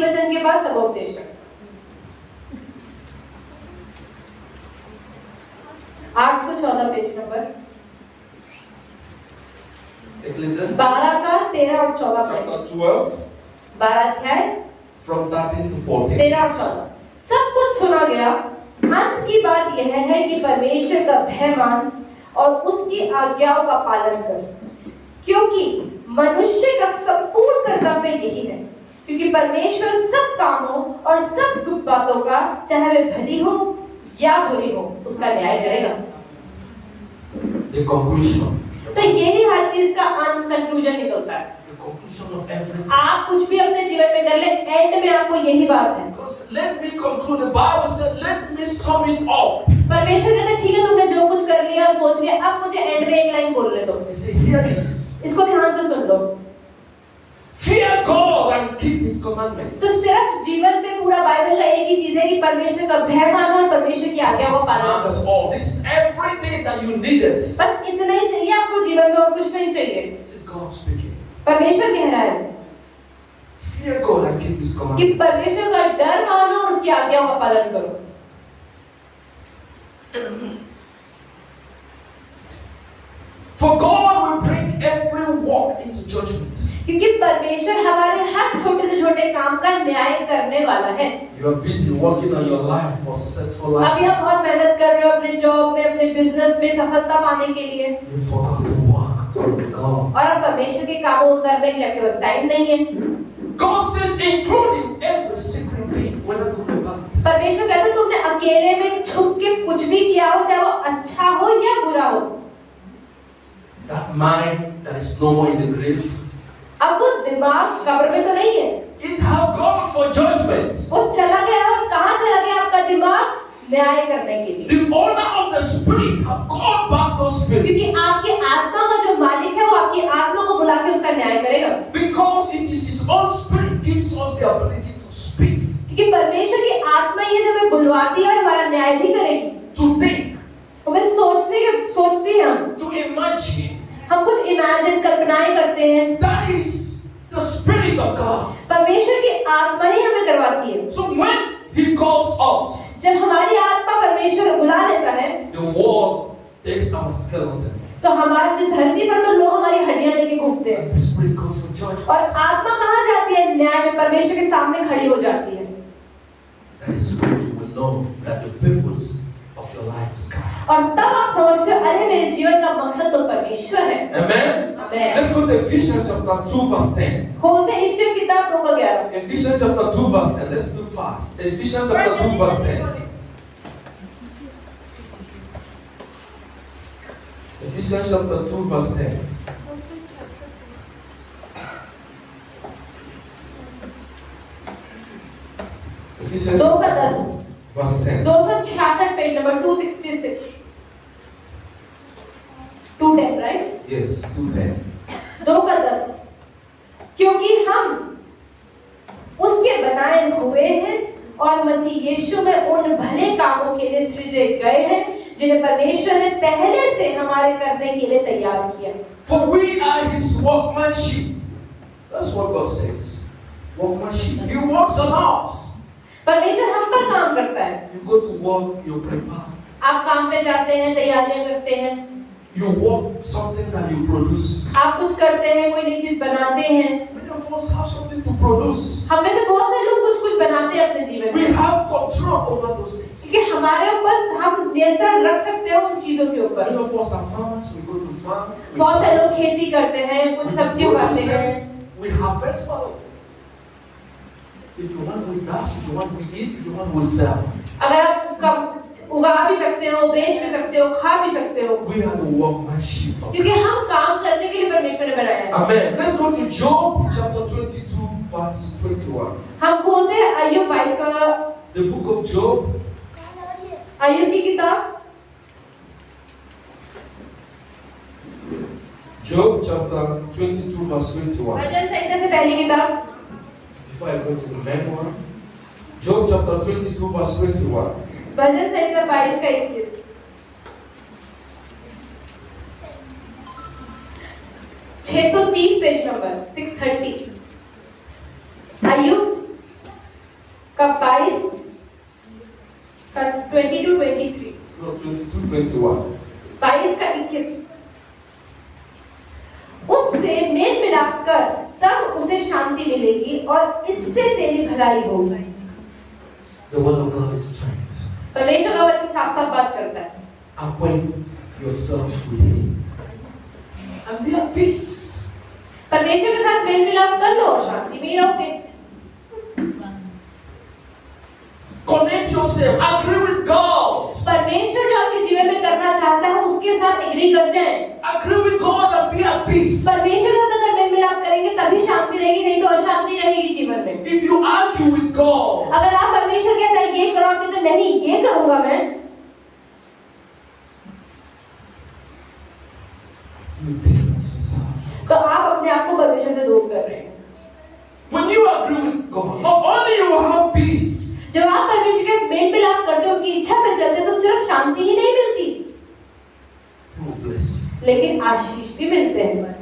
वचन के बाद सबोपदेशक। 814 पेज नंबर। Ecclesiastes 12 का 13 और 14 पढ़ें। chapter 12, 12 अध्याय from 13 to 14. 13 और 14। सब कुछ सुना गया, अंत की बात यह है कि परमेश्वर का भय मान और उसकी आज्ञाओं का पालन कर, क्योंकि मनुष्य का संपूर्ण कर्तव्य यही है। क्योंकि परमेश्वर सब कामों और सब गुप्त बातों का, चाहे वे भली हो या बुरी हो, उसका न्याय करेगा। The conclusion. तो यही हर चीज का अंत, कंक्लूजन निकलता है। The conclusion of everything. आप कुछ भी अपने जीवन में कर ले, एंड में आपको यही बात है। Because let me conclude. The Bible said, let me sum it up. परमेश्वर कहता है ठीक है, तुमने जो कुछ कर लिया, सोच लिया, अब मुझे एंड में एक लाइन बोलने दो। He said, hear this. इसको ध्यान से सुन लो। Fear God and keep His commandments. तो सिर्फ जीवन में पूरा बाइबल का एक ही चीज है कि परमेश्वर का भय मानो और परमेश्वर की आज्ञा को पालन This is करो। all. This is everything that you needed. बस इतना ही चाहिए आपको जीवन में, और कुछ नहीं चाहिए। This is God speaking. परमेश्वर कह रहा है Fear God and keep His कि commandments. परमेश्वर का डर मानो और उसकी आज्ञाओं का पालन करो। For God will bring every work into judgment. क्योंकि परमेश्वर हमारे हर छोटे से छोटे काम का न्याय करने वाला है। You are busy working on your life for successful life. अभी हम बहुत मेहनत कर रहे हो अपने जॉब में, अपने बिजनेस में सफलता पाने के लिए, You forgot to work on God. और अब परमेश्वर के कामों को करने के लिए आपके पास टाइम नहीं है। God says, including every secret thing, whether good or bad. परमेश्वर कहता है तुमने अकेले में छुप के कुछ भी किया हो, चाहे वो अच्छा हो या बुरा हो, that mind that is no more in the grave, अब वो दिमाग कब्र में तो नहीं है, it have gone for judgment. वो चला गया। और कहाँ चला गया आपका दिमाग? न्याय करने के लिए। The owner of the spirit have called back those क्योंकि spirits आपकी आत्मा का जो मालिक है वो आपकी आत्मा को बुला के उसका न्याय करेगा। because it is His own spirit gives us the ability to speak, क्योंकि परमेश्वर की आत्मा ही है जो हमें बुलवाती है और हमारा न्याय भी करेगी। to think, हमें सोचती है हम to imagine. कुछ इमेजिन कल्पनाएं करते हैं। That is the spirit of God. परमेश्वर की आत्मा ही हमें करवाती है। So when He calls us, जब हमारी आत्मा परमेश्वर बुला लेता है the world takes our skeleton, तो हमारी जो धरती पर तो लोग हमारी हड्डियां लेके घूमते हैं, and the spirit goes for judgment. और आत्मा कहाँ जाती है? न्याय में परमेश्वर के सामने खड़ी हो जाती है। That is when you will know that the purpose of your life is God. और तब आप समझते हो, अरे मेरे जीवन का मकसद तो परमेश्वर है। Amen. Amen. Let's go to Ephesians chapter 2 verse 10. खोलते हैं इफिसियों की किताब 2:11। Ephesians chapter 2 verse 10. Let's do fast. Ephesians chapter 2 verse 10. Ephesians chapter 2 verse 10. 266 Ephesians 2:10 verse 10. 266 page number 266 2:10 right? Yes, 2:10. 2:10 क्योंकि हम उसके बनाए हुए हैं और मसीह यीशु में उन भले कामों के लिए सृजे गए हैं जिन्हें परमेश्वर ने पहले से हमारे करने के लिए तैयार किया। For we are His workmanship. That's what God says. Workmanship. He works on us. परमेश्वर हम पर काम करता है। You go to work, you prepare. आप काम पे जाते हैं, तैयारियां करते हैं, You work something that you produce. आप कुछ करते हैं, कोई नई चीज बनाते हैं। Many of us have something to produce. हम में से बहुत से लोग कुछ बनाते हैं अपने जीवन We में, have control over those things. क्योंकि हमारे ऊपर हम नियंत्रण रख सकते हैं उन चीजों के ऊपर। Many of us are farmers. We go to farm. बहुत से लोग खेती करते हैं, कुछ सब्जी उगाते हैं, We harvest well. If you want, we dash. If you want, we eat. If you want, we sell. अगर आप कम उगा भी सकते हो, बेच भी सकते हो, खा भी सकते हो, We are the workmanship of क्योंकि God. हम काम करने के लिए परमेश्वर ने बनाया है। Amen. Let's go to Job chapter 22 verse 21. हम खोलते हैं अय्यूब 22 का, The book of Job. अय्यूब की किताब Job chapter 22 verse 21. भजन संहिता से पहली किताब, Before I go to the main one, Job chapter 22 verse 21. भजन संहिता 22 का 21। 630 पेज नंबर 630। अय्यूब का 22 का 22-23, No, 22-21. 22 का 21। उससे मेल मिलाप कर, तब उसे शांति मिलेगी और इससे तेरी भलाई होगी। The word of God is strength. परमेश्वर का वचन साफ साफ बात करता है। Acquaint yourself with Him and be at peace. परमेश्वर के साथ मेल मिलाप कर लो और शांति में रहोगे। Connect yourself. Agree with God. परमेश्वर जो आपके जीवन में करना चाहता है उसके साथ एग्री कर जाएं। Agree with God and be at peace. परमेश्वर के साथ अगर मेल मिलाप करेंगे तभी शांति रहेगी, नहीं तो अशांति रहेगी जीवन में। If you argue with God, अगर आप परमेश्वर कहता है ये करोगे तो नहीं ये करूंगा मैं, you distance yourself. तो आप अपने आप को परमेश्वर से दूर कर रहे हैं। When you agree with God, not only you will have peace, जब आप परमेश्वर के मेल मिलाप करते हो, उनकी इच्छा पे चलते हो, तो सिर्फ शांति ही नहीं मिलती, He will bless you. लेकिन आशीष भी मिलते हैं।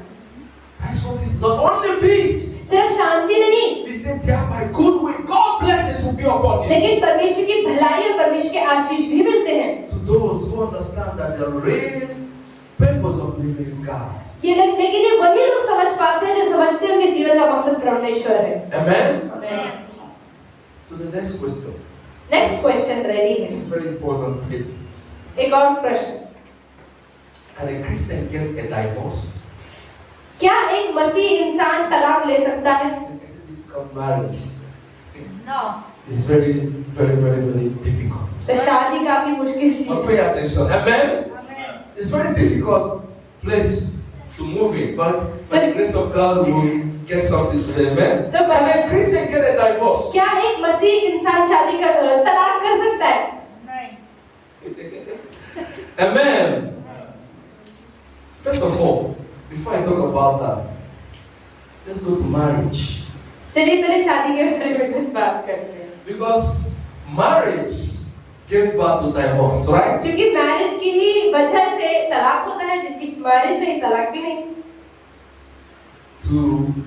That's what is not only peace. सिर्फ शांति नहीं, He said, thereby good will, God blessings will be upon you. लेकिन परमेश्वर की भलाई और परमेश्वर के आशीष भी मिलते हैं। To those who understand that the real purpose of living is God. लेकिन ये वही लोग समझ पाते हैं जो समझते हैं उनके जीवन का मकसद परमेश्वर है। Amen. Amen. To the next question. Next question ready है। This is very important business. एक और प्रश्न, Can a Christian get a divorce? क्या एक मसीह इंसान तलाक ले सकता है? This called marriage. No. It's very, very, very, very difficult. तो शादी काफी मुश्किल चीज But है। pay attention. Amen. Amen. It's very difficult place to move it, but by the grace of God, we will get something today. Amen. तो Can a Christian get a divorce? क्या एक मसीह इंसान तलाक कर सकता है? नहीं. Amen. First of all, before I talk about that, let's go to marriage. चलिए पहले शादी के बारे में कुछ बात करते हैं. Because marriage gave birth to divorce, right? क्योंकि मैरिज की ही वजह से तलाक होता है, जबकि मैरिज नहीं तलाक भी नहीं. To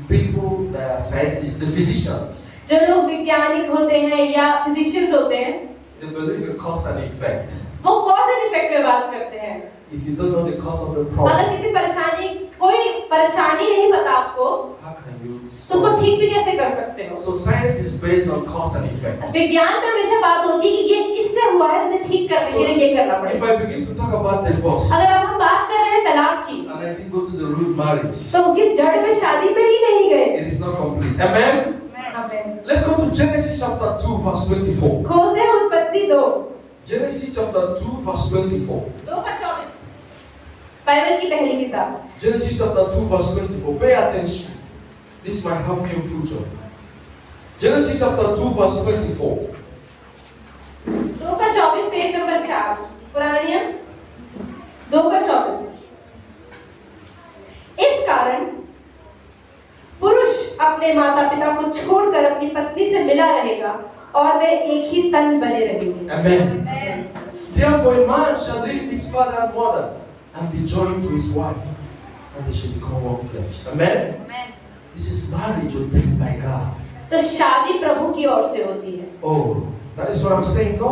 people that are scientists, the physicians, जो लोग वैज्ञानिक होते हैं या फिजिशियंस होते हैं, they believe in cause and effect. वो कॉज एंड इफेक्ट में बात करते हैं. If you don't know the cause of a अगर problem, किसी कोई परेशानी नहीं पता आपको, how can you तो उसको solve it? ठीक भी कैसे कर सकते हो? So science is based on cause and effect. विज्ञान में हमेशा बात होती है कि ये इससे हुआ है, तो इसे ठीक करने के लिए ये करना If पड़ेगा. I begin to talk about divorce अगर अब हम बात कर रहे हैं तलाक की, and I didn't go to the root marriage, तो उसकी जड़ में शादी में ही नहीं गए. it is not complete. Amen. Amen. Let's go to Genesis chapter 2 verse 24. खोलते हैं उत्पत्ति 2. Genesis chapter 2 verse 24. 2:24. बाइबल की पहली किताब. Genesis chapter 2 verse 24. Pay attention. This might help you in future. Genesis chapter 2 verse 24. 2:24 page number 4. पुराना नियम 2:24. इस कारण पुरुष अपने माता पिता को छोड़कर अपनी पत्नी से मिला रहेगा और वे एक ही तन बने रहेंगे. Amen. Therefore a man shall leave his father and mother and be joined to his wife, and they shall become one flesh. Amen. This is marriage ordained by God. तो शादी प्रभु की ओर से होती है. Oh, that is what I'm saying, no?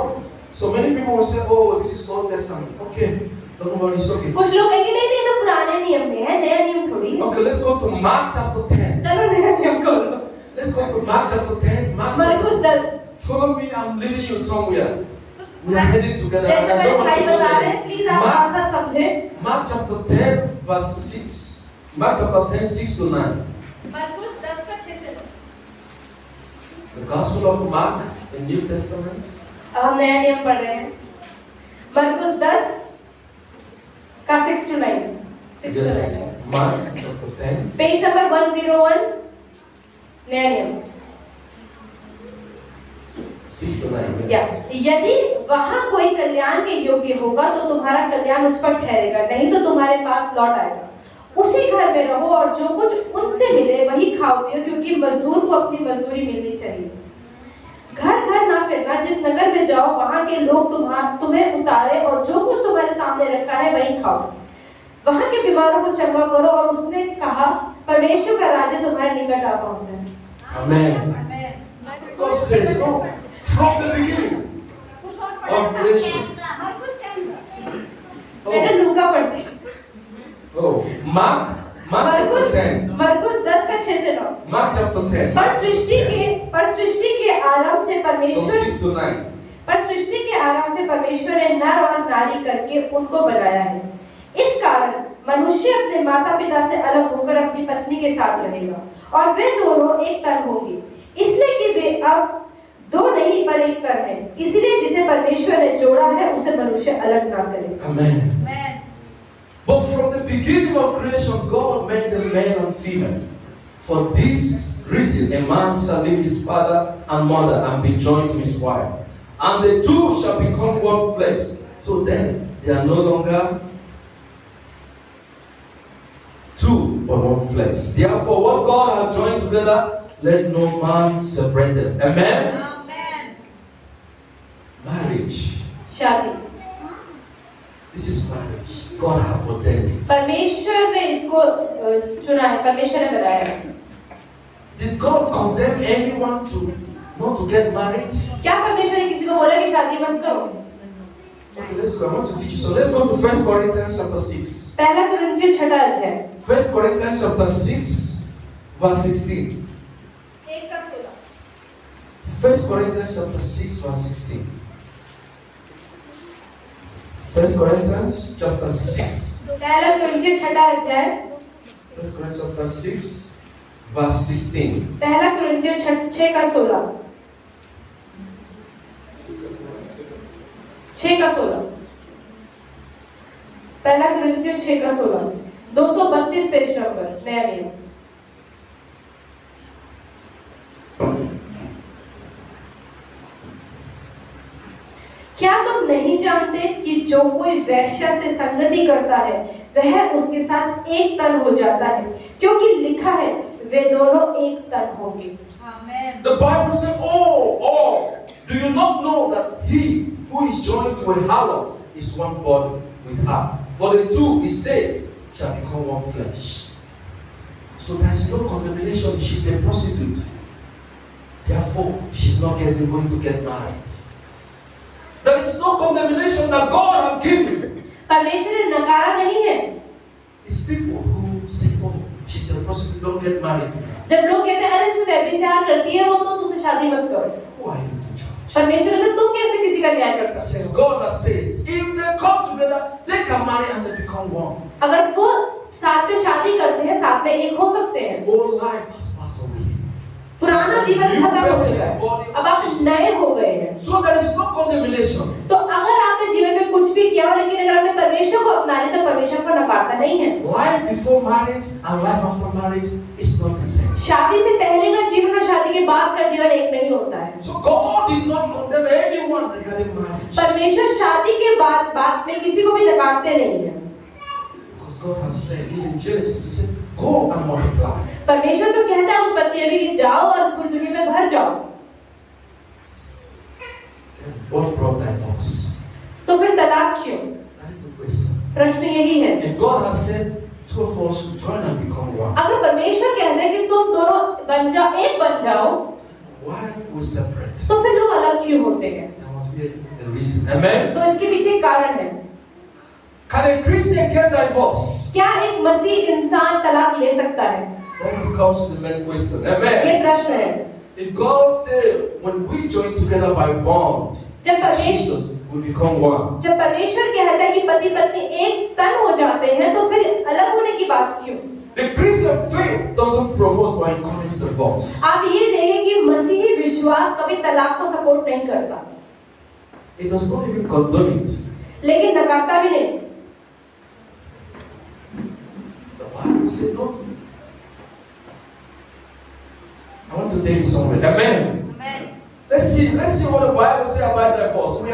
So many people will say, oh, this is Old Testament. Okay, don't worry, it's okay. कुछ लोग कहेंगे नहीं नहीं, तो पुराने नियम में है, नया नियम थोड़ी है. Okay, let's go to Mark chapter 10. चलो नया नियम खोलो. Let's go to Mark chapter 10. मरकुस 10. Follow me, I'm leading you somewhere. We are heading together. जैसे I मेरे don't want भाई to go बता रहे there. हैं, प्लीज आप साथ साथ समझें. Mark chapter 10 verse 6. Mark chapter 10 6 to 9. मरकुस 10 का 6 से 9. The Gospel of Mark, the New Testament. हम नया नियम पढ़ रहे हैं. मरकुस 10 का 6 to 9. 6 to 9. Yes. Mark chapter 10. Page number 101 नया नियम. 6 to 9. Yes. Yes. यदि वहां कोई कल्याण के योग्य होगा तो तुम्हारा कल्याण उस पर ठहरेगा, नहीं तो तुम्हारे पास लौट आएगा. उसी घर में रहो और जो कुछ उनसे मिले वही खाओ पियो, क्योंकि मजदूर को अपनी मजदूरी मिलनी चाहिए. घर घर ना फिरना, जिस नगर में जाओ वहां के लोग तुम्हें उतारे और जो कुछ तुम्हारे सामने रखा है वही खाओ. वहां के बीमारों को चंगा करो. और उसने कहा, परमेश्वर का राज्य तुम्हारे निकट आ पहुंचा है. Amen. God says, no, from the beginning of creation. मैंने लूका पढ़ती. Oh, Mark chapter 10. मरकुस 10 का 6 से 9. Mark chapter 10. पर सृष्टि के आरंभ से From परमेश्वर 6 to 9. पर सृष्टि के आरंभ से परमेश्वर ने नर और नारी करके उनको बनाया है. इस कारण मनुष्य अपने माता पिता से अलग होकर अपनी पत्नी के साथ रहेगा और वे दोनों एक तन होंगे. इसलिए कि वे अब दो नहीं पर एक तन है. इसलिए जिसे परमेश्वर ने जोड़ा है उसे मनुष्य अलग ना करे. Amen. But from the beginning of creation, God made the male and female. For this reason, a man shall leave his father and mother and be joined to his wife, and the two shall become one flesh. So then, they are no longer two, but one flesh. Therefore, what God has joined together, let no man separate them. Amen? Marriage. शादी. This is marriage. God has ordained it. परमेश्वर ने इसको चुना है, परमेश्वर ने बनाया है. Did God condemn anyone to not to get married? क्या परमेश्वर ने किसी को बोला कि शादी मत करो? Okay, let's go. I want to teach you. So let's go to 1 Corinthians chapter 6. पहला कुरिन्थियों 6 अध्याय 1 Corinthians chapter 6 verse 16. 1 का 16. 1 Corinthians chapter 6 verse 16. 1 Corinthians chapter 6. पहला कुरिन्थियों 6 अध्याय 1 Corinthians chapter 6 verse 16. पहला कुरिन्थियों 6 का 16. 6 का 16. पहला कुरिन्थियों 6 का 16. 232 पेज नंबर, नया नियम। क्या तुम नहीं जानते कि जो कोई वेश्या से संगति करता है वह उसके साथ एक तन हो जाता है, क्योंकि लिखा है वे दोनों एक तन होंगे। Amen. The Bible says, oh, do you not know that he who is joined to a harlot is one body with her? For the two, he says, shall become one flesh. So there is no condemnation. She's a prostitute. Therefore, she's not going to get married. There is no condemnation that God has given. परमेश्वर ने नकारा नहीं है। It's people who say, oh, she's a prostitute, don't get married to her. जब लोग कहते हैं अरे इसमें व्यभिचार करती है वो, तो तुझसे शादी मत करो। Who are you to judge? परमेश्वर कहते तुम कैसे किसी का न्याय कर सकते It's हो? God that says, if they come together, they can marry and they become one. अगर वो साथ में शादी करते हैं, साथ में एक हो सकते हैं। All life has passed away. पुराना जीवन खत्म हो चुका है, अब आप नए हो गए हैं। So there is no condemnation. तो अगर आपने जीवन में कुछ भी किया, लेकिन अगर आपने परमेश्वर को अपना लिया, तो परमेश्वर को नकारता नहीं है। Life before marriage and life after marriage is not the same. शादी से पहले का जीवन और शादी के बाद का जीवन एक नहीं होता है। So God did not condemn anyone regarding marriage. परमेश्वर शादी के बाद में किसी को भी नकारते नहीं है। Because God has said in Genesis, He said, "Go and multiply." परमेश्वर तो कहता है उत्पत्ति में कि जाओ और पूरी दुनिया में भर जाओ। Then what brought divorce? तो फिर तलाक क्यों? That is the question. प्रश्न यही है। If God has said two of us should join and become one, अगर परमेश्वर कहता है कि तुम दोनों बन जाओ, एक बन जाओ, why we separate? तो फिर लोग अलग क्यों होते हैं? There must be a reason. Amen. तो इसके पीछे एक कारण है। Can a Christian get divorce? क्या एक मसीह इंसान तलाक ले सकता है? That is comes to the main question. ये Amen. प्रश्न है। If God said, when we join together by bond, जब परमेश्वर Jesus will become one. जब परमेश्वर कहता है कि पति पत्नी एक तन हो जाते हैं, तो फिर अलग होने की बात क्यों? The Christian faith doesn't promote or encourage divorce. आप ये देखें कि मसीही विश्वास कभी तलाक को सपोर्ट नहीं करता, It does not even condone it. लेकिन नकारता भी नहीं। The Bible says no. I want to take you somewhere. Amen. Amen. Let's see what the Bible says about divorce. We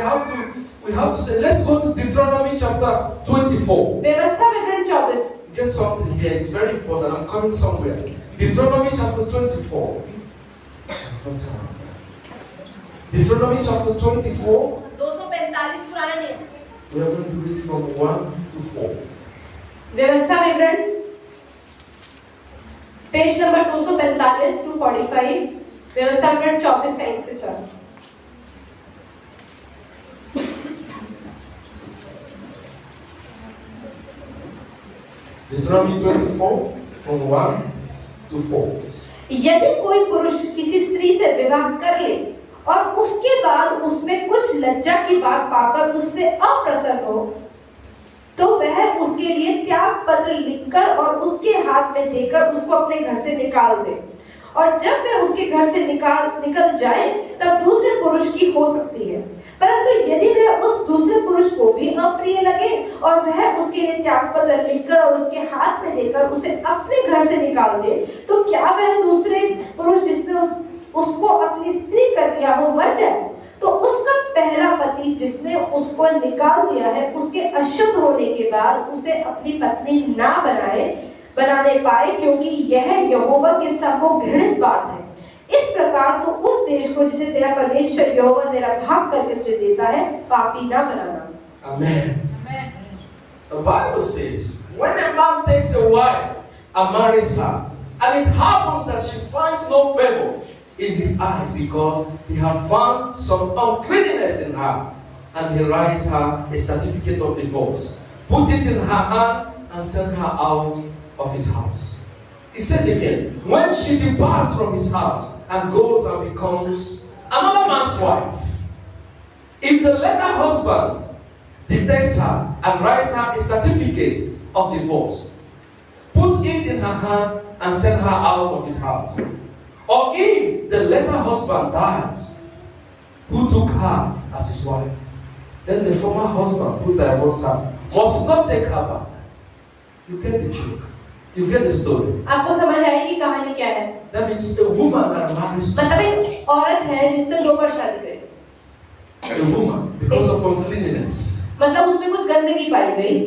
have to say, let's go to Deuteronomy chapter 24. व्यवस्था विवरण 24। Get something here. It's very important. I'm coming somewhere. Deuteronomy chapter 24. Deuteronomy chapter 24. 245 पुराना नियम। We are going to read from 1 to 4. व्यवस्था विवरण page number 245 to 45, व्यवस्था विवरण 24 का 1 से 4। Deuteronomy 24 from 1 to 4. यदि कोई पुरुष किसी स्त्री से विवाह कर ले और उसके बाद उसमें कुछ लज्जा की बात पाकर उससे अप्रसन्न हो, तो वह उसके लिए त्याग पत्र लिखकर और उसके हाथ में देकर उसको अपने घर से निकाल दे, और जब वह उसके घर से निकल जाए तब दूसरे पुरुष की हो सकती है। परंतु यदि वह उस दूसरे पुरुष को भी अप्रिय लगे और वह उसके लिए त्याग पत्र लिखकर और उसके हाथ में देकर उसे अपने घर से निकाल दे, तो क्या वह दूसरे पुरुष जिसने उसको अपनी स्त्री कर लिया हो मर जाए, तो उसका पहला पति जिसने उसको निकाल दिया है उसके अशुद्ध होने के बाद उसे अपनी पत्नी ना बनाने पाए, क्योंकि यह यहोवा के सम्मुख घृणित बात है। इस प्रकार तो उस देश को जिसे तेरा परमेश्वर यहोवा तेरा भाग करके तुझे देता है पापी ना बनाना। Amen. Amen. The Bible says, when a man takes a wife and marries her, and it happens that she finds no favor in his eyes because he has found some uncleanness in her, and he writes her a certificate of divorce, put it in her hand, and send her out of his house. It says again, when she departs from his house and goes and becomes another man's wife, if the later husband detects her and writes her a certificate of divorce, puts it in her hand and sends her out of his house, or if the later husband dies, who took her as his wife, then the former husband who divorced her must not take her back. You get the joke. You get the story. आपको समझ आएगी कहानी क्या है? That means a woman that marries मतलब एक औरत है जिसने 2 बार शादी करी. a woman because of uncleanness. मतलब उसमें कुछ गंदगी पाई गई.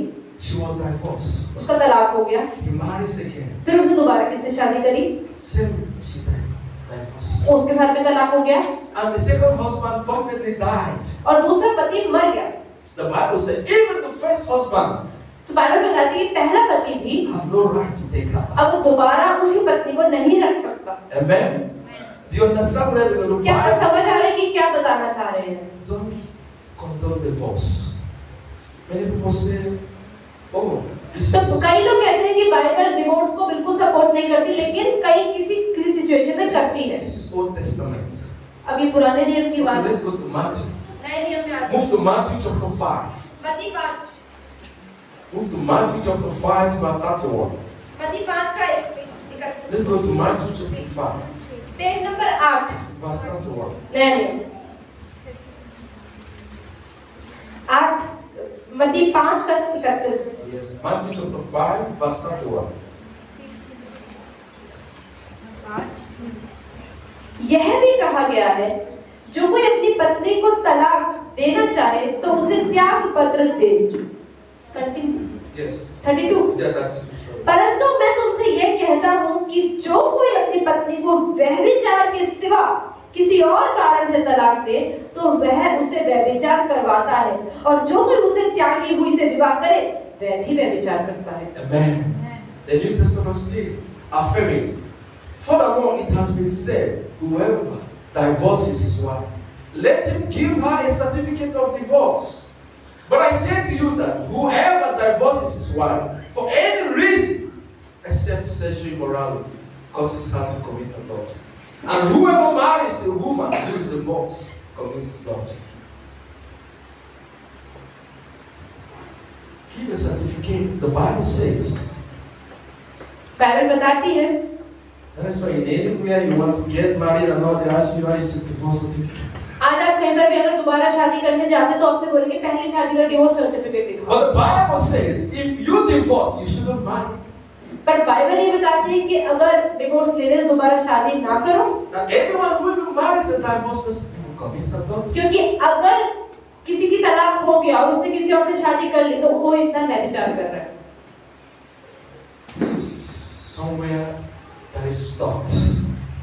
She was divorced. उसका तलाक हो गया. He marries again. फिर उसने दोबारा किससे शादी करी? Same, she divorced. उसके साथ भी तलाक हो गया. And the second husband unfortunately died. और दूसरा पति मर गया. The Bible says even the first husband तो बाइबल बताती है कि पहला पति भी have no right to take her back. अब दोबारा उसी पत्नी को नहीं रख सकता. Amen. Do you understand where the क्या आपको Bible? समझ आ रहा है कि क्या बताना चाह रहे हैं? Don't condone divorce. Many people say, oh, this तो is कई लोग कहते हैं कि बाइबल डिवोर्स को बिल्कुल सपोर्ट नहीं करती, लेकिन कई किसी सिचुएशन में करती है. this is Old Testament. अभी पुराने नियम की Okay, बात. let's go to Matthew. नए नियम में आते Move to Matthew chapter 5. मत्ती 5 Move to Matthew chapter 5, verse 31. मत्ती 5 का Let's go to Matthew chapter 5, page number 8 verse 31. नया नियम 8 मत्ती 5 का 31. Yes, Matthew chapter 5, verse 31. यह भी कहा गया है, जो कोई अपनी पत्नी को तलाक देना चाहे तो उसे त्याग पत्र दे. Continue. Yes. 32. Yeah, that's it. Sorry. परंतु मैं तुमसे यह कहता हूँ कि जो कोई अपनी पत्नी को व्यभिचार के सिवा किसी और कारण से तलाक दे तो वह उसे व्यभिचार करवाता है, और जो कोई उसे त्यागी हुई से विवाह करे वह भी व्यभिचार करता है. Amen. The New Testament still affirming. Furthermore, it has been said, whoever divorces his wife, let him give her a certificate of divorce. But I say to you that whoever divorces his wife for any reason, except sexual immorality, causes her to commit adultery. And whoever marries a woman who is divorced commits adultery. Give a certificate. The Bible says. Bible बताती है. That is why in anywhere you want to get married and all, they ask you, what is the divorce certificate? आज आप कहीं पर भी अगर दोबारा शादी करने जाते तो आपसे बोलेंगे पहली शादी का डिवोर्स सर्टिफिकेट दिखाओ. But the Bible says, if you divorce, you shouldn't marry. पर बाइबल ये बताती है कि अगर डिवोर्स ले ले तो दोबारा शादी ना करो. And anyone who even marries a divorced person will commit adultery. क्योंकि अगर किसी की तलाक हो गया और उसने किसी और से शादी कर ली तो वो इंसान व्यभिचार कर रहा है. This is somewhere that is stopped.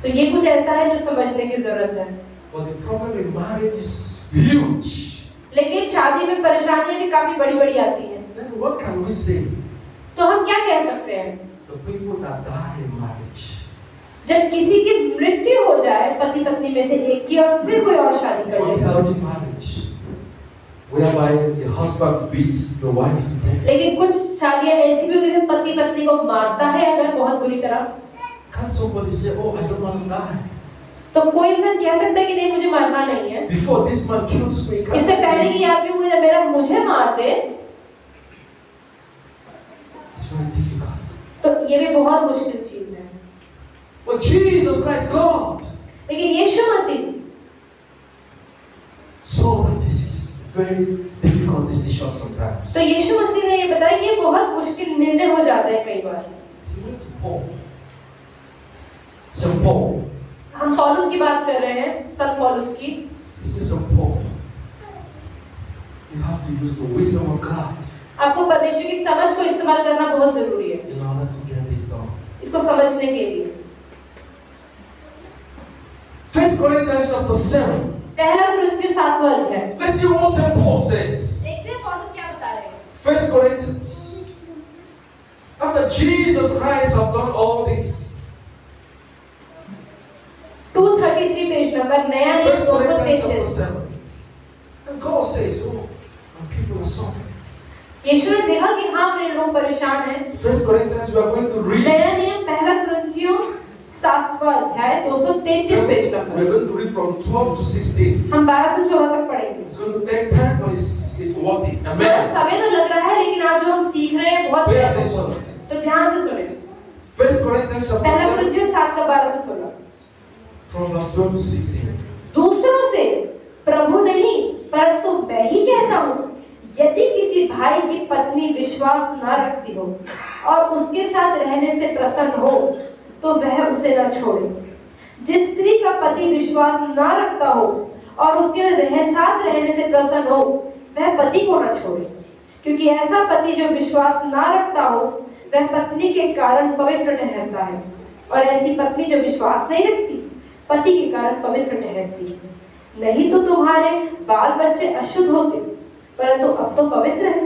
तो ये कुछ ऐसा है जो समझने की जरूरत है. But the problem in marriage is huge. लेकिन शादी में परेशानियां भी काफी बड़ी-बड़ी आती हैं. Then what can we say? तो हम क्या कह सकते हैं? The people that die in marriage. जब किसी की मृत्यु हो जाए पति पत्नी में से एक की और फिर कोई और शादी कर ले. Unhealthy marriage, whereby the husband beats the wife to death. लेकिन कुछ शादियां ऐसी भी होती हैं पति पत्नी को मारता है अगर बहुत बुरी तरह. Can somebody say, oh, I don't want to die? तो कोई इंसान कह सकता है कि नहीं मुझे मरना नहीं है. Before this man kills me, इससे पहले कि आदमी मुझे मार दे. it's very difficult. तो ये भी बहुत मुश्किल चीज है. But Jesus Christ, God, लेकिन यीशु मसीह saw that this is very difficult decision sometimes. तो यीशु मसीह ने ये बताया कि बहुत मुश्किल निर्णय हो जाते हैं कई बार. He went to Paul. St. Paul. हम पौलुस की बात कर रहे हैं, संत पौलुस की. He says, St. Paul, you have to use the wisdom of God आपको परमेश्वर की समझ को इस्तेमाल करना बहुत जरूरी है in order to get this done. इसको समझने के लिए. 1 Corinthians chapter 7. पहला कुरिन्थियों 7वां अध्याय. Let's see what St. Paul says. देखते हैं पौलुस क्या बता रहे हैं. 1 Corinthians. After Jesus Christ have done all this. 233 page number नया नियम 1 Corinthians chapter 233. 7. And God says, oh, my people are suffering. यीशु ने देखा कि हाँ मेरे लोग परेशान हैं. 1 Corinthians, we are going to read. नया नियम पहला कुरिन्थियों 7वां अध्याय 233 page We number. are going to read from 12 to 16. हम 12 से 16 तक पढ़ेंगे. It's going to take time, but it's worth it. थोड़ा Amen. समय तो लग रहा है लेकिन आज जो हम सीख रहे हैं बहुत Pay महत्वपूर्ण attention. है. तो ध्यान से सुनें. 1 Corinthians chapter पहला 7, कुरिन्थियों 7 का 12 से 16. from verse 12 to 16. दूसरों से प्रभु नहीं परंतु मैं ही कहता हूँ, यदि किसी भाई की पत्नी विश्वास न रखती हो और उसके साथ रहने से प्रसन्न हो तो वह उसे न छोड़े। जिस स्त्री का पति विश्वास न रखता हो और उसके साथ रहने से प्रसन्न हो वह पति को न छोड़े, क्योंकि ऐसा पति जो विश्वास न रखता हो वह पत्नी के कारण पवित्र ठहरता है, और ऐसी पत्नी जो विश्वास नहीं रखती पति के कारण पवित्र ठहरती है। नहीं तो तुम्हारे बाल बच्चे अशुद्ध होते, परंतु अब तो पवित्र है।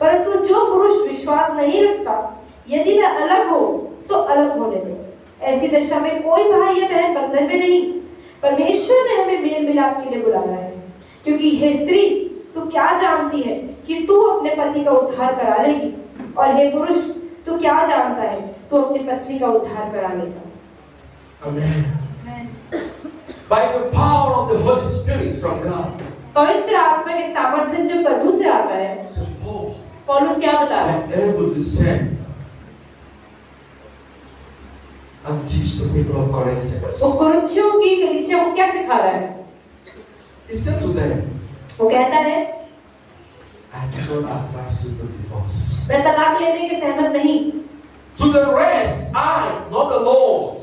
परंतु जो पुरुष विश्वास नहीं रखता यदि वह अलग हो तो अलग होने दो। ऐसी दशा में कोई भाई या बहन बंधन में नहीं, परमेश्वर ने हमें मेल मिलाप के लिए बुलाया है। क्योंकि हे स्त्री, तू क्या जानती है कि तू अपने पति का उद्धार करा लेगी, और हे पुरुष, तू क्या जानता है तू अपनी पत्नी का उद्धार करा लेगा। Amen. By the power of the Holy Spirit from God. पवित्र आत्मा के सामर्थ्य जो प्रभु से आता है, So Paul पौलुस क्या बता रहा है? was able to send and teach the people of Corinthians. वो कुरिन्थियों की कलीसिया को क्या सिखा रहा है? He said to them, वो कहता है, I do not advise you to divorce. मैं तलाक लेने के सहमत नहीं। To the rest, I, not the Lord.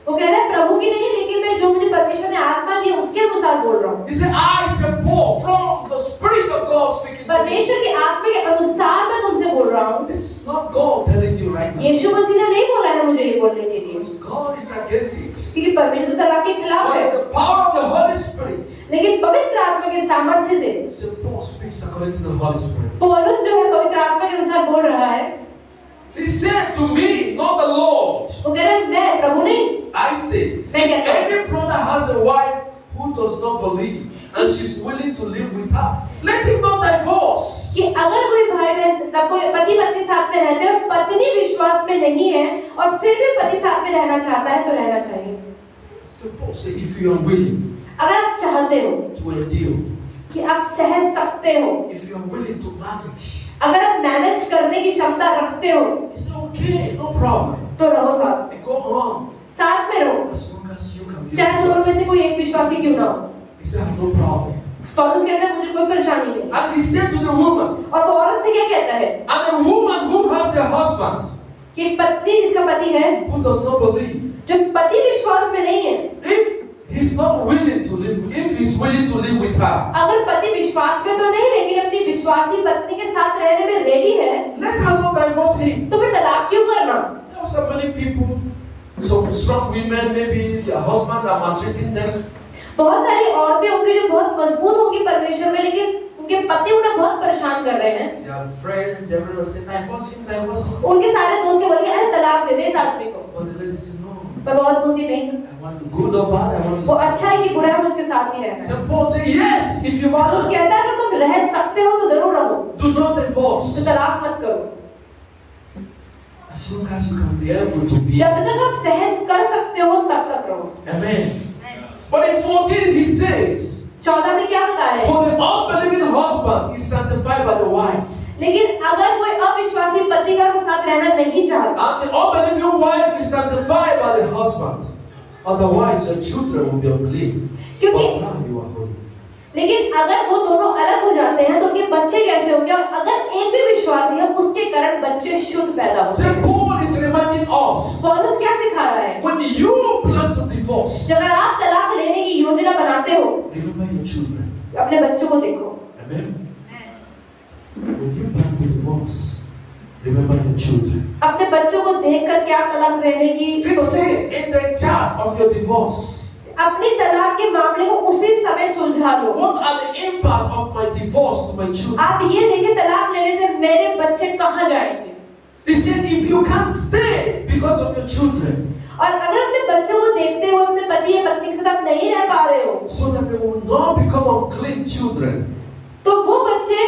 वो कह रहा है प्रभु की नहीं, लेकिन मैं जो मुझे परमेश्वर ने आत्मा दी उसके अनुसार बोल रहा हूँ। He said, I said Paul from the Spirit of God speaking to me. परमेश्वर की आत्मा के अनुसार मैं तुमसे बोल रहा हूँ। This is not God telling you right now. यीशु मसीह ने नहीं बोला है मुझे ये बोलने के लिए, Because God is against it. क्योंकि परमेश्वर तो तलाक के खिलाफ By है। the power of the Holy Spirit. लेकिन पवित्र आत्मा के सामर्थ्य से So Paul speaks according to the Holy Spirit. पौलुस जो है पवित्र आत्मा के अनुसार बोल रहा है। He said to me, not the Lord. वो कह रहा है मैं प्रभु नहीं, I say, मैं if कहता हूँ any brother has a wife who does not believe and she's willing to live with her, let him not divorce. कि अगर कोई भाई बहन मतलब कोई पति पत्नी साथ में रहते हैं और पत्नी विश्वास में नहीं है और फिर भी पति साथ में रहना चाहता है तो रहना चाहिए। So Paul said, if you are willing अगर आप चाहते हो to endure, कि आप सह सकते हो, if you are willing to manage, अगर आप मैनेज करने की क्षमता रखते हो he said, okay, no problem. तो रहो साथ में, Go on, साथ में रहो, as long as you can be. चाहे दोनों में से कोई एक विश्वासी क्यों ना हो। He said, I have no problem. पौलुस कहता है मुझे कोई परेशानी नहीं। And he said to the woman, और वो औरत से क्या कहता है and a woman who has a husband कि पत्नी जिसका पति है, who does not believe, जो पति विश्वास में नहीं है, if he's not willing to live, if he's willing to live with her, अगर पति विश्वास में तो नहीं लेकिन अपनी विश्वासी पत्नी के साथ रहने में रेडी है, let her not divorce him. तो फिर तलाक क्यों करना? There are so many people, some strong women, maybe their husband are maltreating them. बहुत सारी औरतें होंगी जो बहुत मजबूत होंगी परमेश्वर में, लेकिन उनके पति उन्हें बहुत परेशान कर रहे हैं। Their friends, they will say, divorce him, divorce him. उनके सारे दोस्त के बोलेंगे अरे तलाक दे दे इस आदमी को, But the lady said, no, पर वो औरत बोलती नहीं, I want to good or bad, I want to वो stay. अच्छा है कि बुरा है मुझे उसके साथ ही रहना है। So Paul said, yes, if you पौलुस want, कहता है अगर तुम रह सकते हो तो जरूर रहो, do not तो divorce. तलाक मत करो। As long as you can be able to be. जब तक आप सहन कर सकते हो तब तक रहो। Amen. But in 14 he says, 14 में क्या बता रहे हैं? for the unbelieving husband is sanctified by the wife, लेकिन अगर कोई अविश्वासी पति का साथ रहना नहीं चाहता and the unbelieving wife is sanctified by the husband. Otherwise, your children will be unclean. क्योंकि But now you are holy. लेकिन अगर वो दोनों अलग हो जाते हैं तो उनके बच्चे कैसे होंगे? और अगर एक भी विश्वासी है उसके कारण बच्चे शुद्ध पैदा होंगे। St. Paul is reminding us, पौलुस क्या सिखा रहा है? when you plan to divorce, जब अगर आप तलाक लेने की योजना बनाते हो, remember your children. अपने बच्चों को देखो। Amen. When you plan to divorce, remember your children. अपने बच्चों को देखकर क्या तलाक लेने की Fix सोचो। it in the chart of your divorce. अपनी तलाक के मामले को उसी समय सुलझा लो। What are the impact of my divorce to my children? आप ये देखिए तलाक लेने से मेरे बच्चे कहाँ जाएंगे? He says if you can't stay because of your children, और अगर अपने बच्चों को देखते हुए अपने पति या पत्नी के साथ नहीं रह पा रहे हो, so that they will not become unclean children, तो वो बच्चे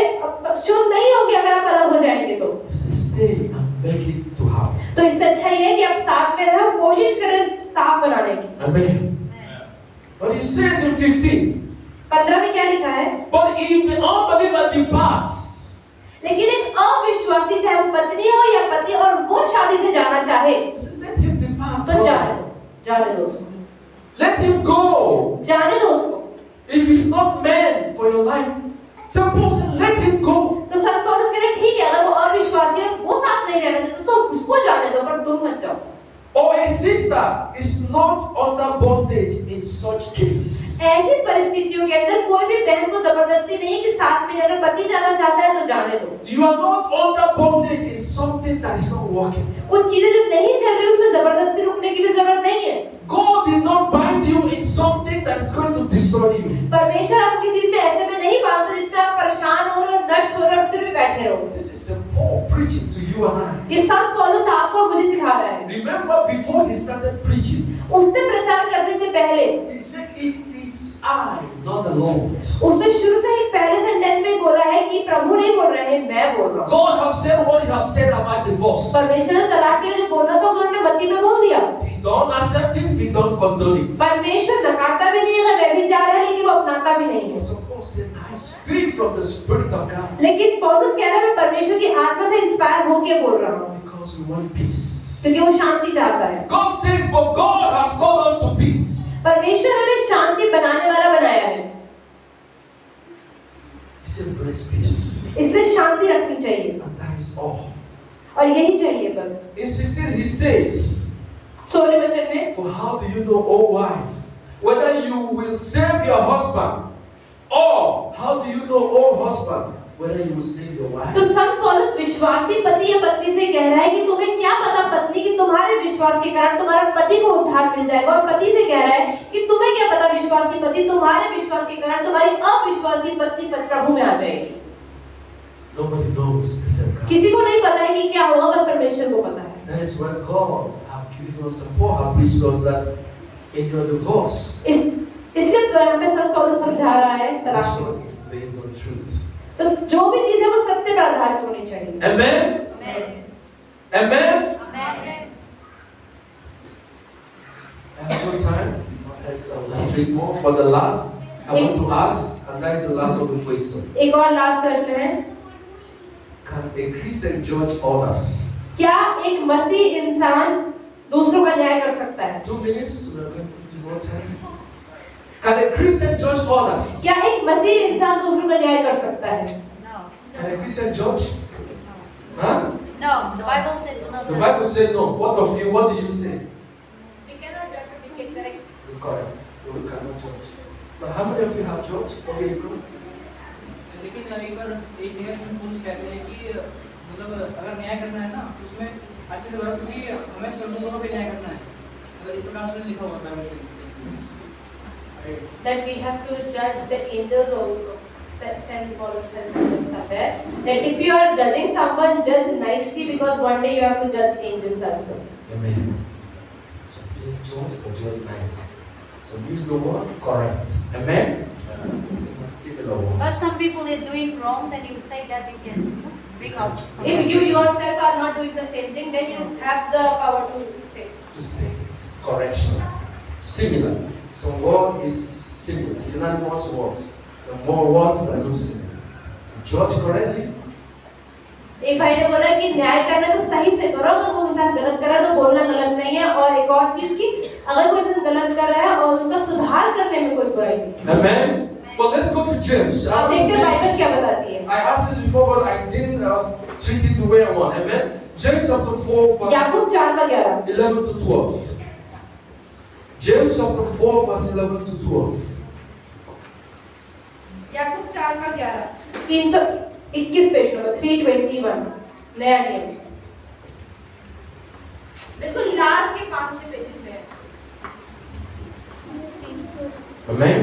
शुद्ध नहीं होंगे अगर आप अलग हो जाएंगे तो। he says stay and make it to happen. तो इससे अच्छा ये है कि आप साथ में रहो, कोशिश करें साफ बनाने की। Amen. But he says in 15, 15 में क्या लिखा है? but if the unbeliever departs, लेकिन एक अविश्वासी चाहे वो पत्नी हो या पति और वो शादी से जाना चाहे he said, let him depart. तो जाने दो उसको, Let him go. जाने दो उसको। If he's not meant for your life, suppose let him go. तो संत पौलुस कह रहे हैं ठीक है अगर वो अविश्वासी है वो साथ नहीं रहना चाहता तो तुम मत जाओ। Or a sister is not under bondage in such cases. ऐसी परिस्थितियों के अंदर कोई भी बहन को जबरदस्ती नहीं कि साथ में अगर पति जाना चाहता है तो जाने दो। You are not under bondage in something that is not working. कुछ चीजें जो नहीं चल रही उसमें जबरदस्ती रुकने की भी जरूरत नहीं है। God did not bind you in something that is going to destroy you. परमेश्वर आपकी चीज में ऐसे में नहीं बांधता जिसमें आप परेशान हो रहे हो, नष्ट हो रहे हो और फिर भी बैठे रहो। This is St. Paul preaching to you and I. ये संत पौलुस आपको और मुझे सिखा रहा है। Remember, before he started preaching, उसने प्रचार करने से पहले he said, "It is I, not the Lord." उसने शुरू से ही पहले सेंटेंस में बोला है कि प्रभु नहीं बोल रहे हैं, मैं बोल रहा हूँ। God has said what He has said about divorce. परमेश्वर ने तलाक के लिए जो बोलना था उन्होंने मत्ती में बोल दिया। We don't accept it, we don't condone it. परमेश्वर नकारता भी नहीं है, अगर व्यभिचार है लेकिन वो अपनाता भी नहीं है। So Paul said, "I speak from the Spirit of God लेकिन पौलुस कह रहा है मैं परमेश्वर की आत्मा से इंस्पायर होके बोल रहा हूँ because we want peace." क्योंकि वो शांति चाहता है। God says, "But God has called us to peace." परमेश्वर हमें शांति बनाने वाला बनाया है, He said, "Embrace peace," इसलिए शांति रखनी चाहिए and that is all. और यही चाहिए बस। Insisted, he says, 16वें वचन में, "For how do you know, O wife, whether you will save your husband, or how do you know, O husband, whether you will save your wife?" तो संत पौलुस विश्वासी पति या पत्नी से कह रहा है कि तुम्हें क्या पता पत्नी कि तुम्हारे विश्वास के कारण तुम्हारा पति को उद्धार मिल जाएगा, और पति से कह रहा है कि तुम्हें क्या पता विश्वासी पति तुम्हारे विश्वास के कारण तुम्हारी अविश्वासी पत्नी प्रभु में आ जाएगी। Nobody knows except God. किसी को नहीं पता है कि क्या होगा, बस परमेश्वर को पता है। That is why God have given us and Paul have preached us that in your divorce, इसलिए हमें संत पौलुस समझा रहा है तलाक को। is based on truth. तो जो भी चीज है वो सत्य पर आधारित होनी चाहिए। Amen. Amen. I have no time. As I will treat more, but the last I want to ask, and that is the last of the question. एक और लास्ट प्रश्न है, Can a Christian judge others? क्या एक मसीह इंसान दूसरों का न्याय कर सकता है? 2 minutes. We are going to feel more time. Can a Christian judge others? क्या एक मसीह इंसान दूसरों का न्याय कर सकता है? No. Can a Christian judge? Huh? No. The Bible says do not. The Bible says no. What of you? What do you say? We cannot judge, but we can correct. Correct. We cannot judge. But how many of you have judged? Okay, good. लेकिन एक बार एक जगह संत पौलुस कहते हैं कि मतलब अगर न्याय करना है ना तो उसमें अच्छे से करो, क्योंकि हमें स्वर्गदूतों पे न्याय करना है। अगर इस प्रकार से लिखा हुआ है That we have to judge the angels also. Saint Paulus has written somewhere that if you are judging someone, judge nicely because one day you have to judge angels as well. Amen. So please judge, but judge nicely. So use the word correct. Amen. Some similar But words. some people are doing wrong, then you say that you can bring out. If you yourself are not doing the same thing, then you have the power to say. To say it. Correction. Similar. Some word is similar. Synonymous words. The more words, the no similar. Judge correctly. एक भाई ने बोला कि न्याय करना तो सही से करो, अगर वो इंसान गलत कर रहा है तो बोलना गलत नहीं है, और एक और चीज की अगर कोई इंसान गलत कर रहा है और उसका सुधार करने में कोई बुराई नहीं। Amen. Well, let's go to James. I अब want to देखते हैं finish बाइबल this. क्या बताती है। I asked this before, but I didn't treat it the way I want. Amen. James chapter 4, verse Yakub 4:11। 11 to 12. James chapter 4, verse 11 to 12. Yakub 4:11, 321 page number 321, नया नियम, बिल्कुल last के 5-6 pages में है। Amen.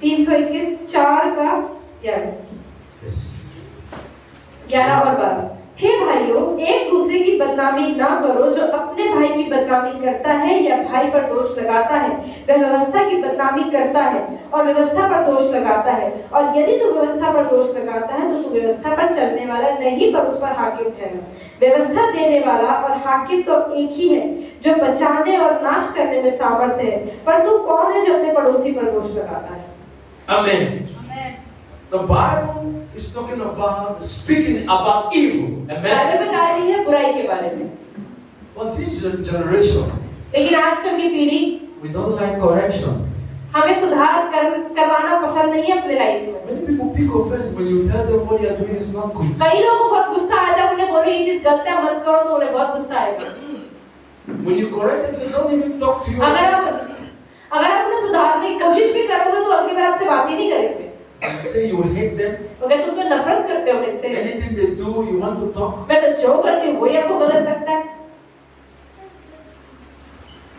321 4:11। Yes. 11 और 12। हे भाइयों, एक दूसरे की बदनामी ना करो। जो अपने भाई की बदनामी करता है या भाई पर दोष लगाता है वह व्यवस्था की बदनामी करता है और व्यवस्था पर दोष लगाता है, और यदि तू व्यवस्था पर दोष लगाता है तो तू व्यवस्था पर चलने वाला नहीं पर उस पर हाकिम ठहरा। व्यवस्था देने वाला और हाकिम तो एक ही है जो बचाने और नाश करने में सामर्थ्य है, पर तू कौन है जो अपने पड़ोसी पर दोष लगाता है? Amen. Amen. The Bible is talking about speaking about evil. Amen. Bible बता रही है बुराई के बारे में। But this generation, लेकिन आजकल की पीढ़ी we don't like correction. हमें सुधार करवाना पसंद नहीं है अपने लाइफ में। Many people pick offense when you tell them what they are doing is not good. कई लोगों को बहुत गुस्सा आता है, उन्हें बोले ये चीज गलत है मत करो तो उन्हें बहुत गुस्सा आएगा। When you correct them, they don't even talk to you. अगर आप उन्हें सुधारने की कोशिश भी करोगे तो अगली बार आपसे बात ही नहीं करेंगे। You say you hate them. अगर तुम तो नफरत करते हो मुझसे, Anything they do, you want to talk. मैं तो जो करती हूँ वही आपको गलत लगता है।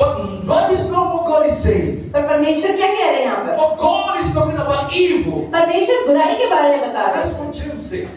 But that is not what God is saying. पर परमेश्वर क्या कह रहे हैं यहाँ पर? But God is talking about evil. परमेश्वर बुराई के बारे में बता रहे हैं। That's what James says.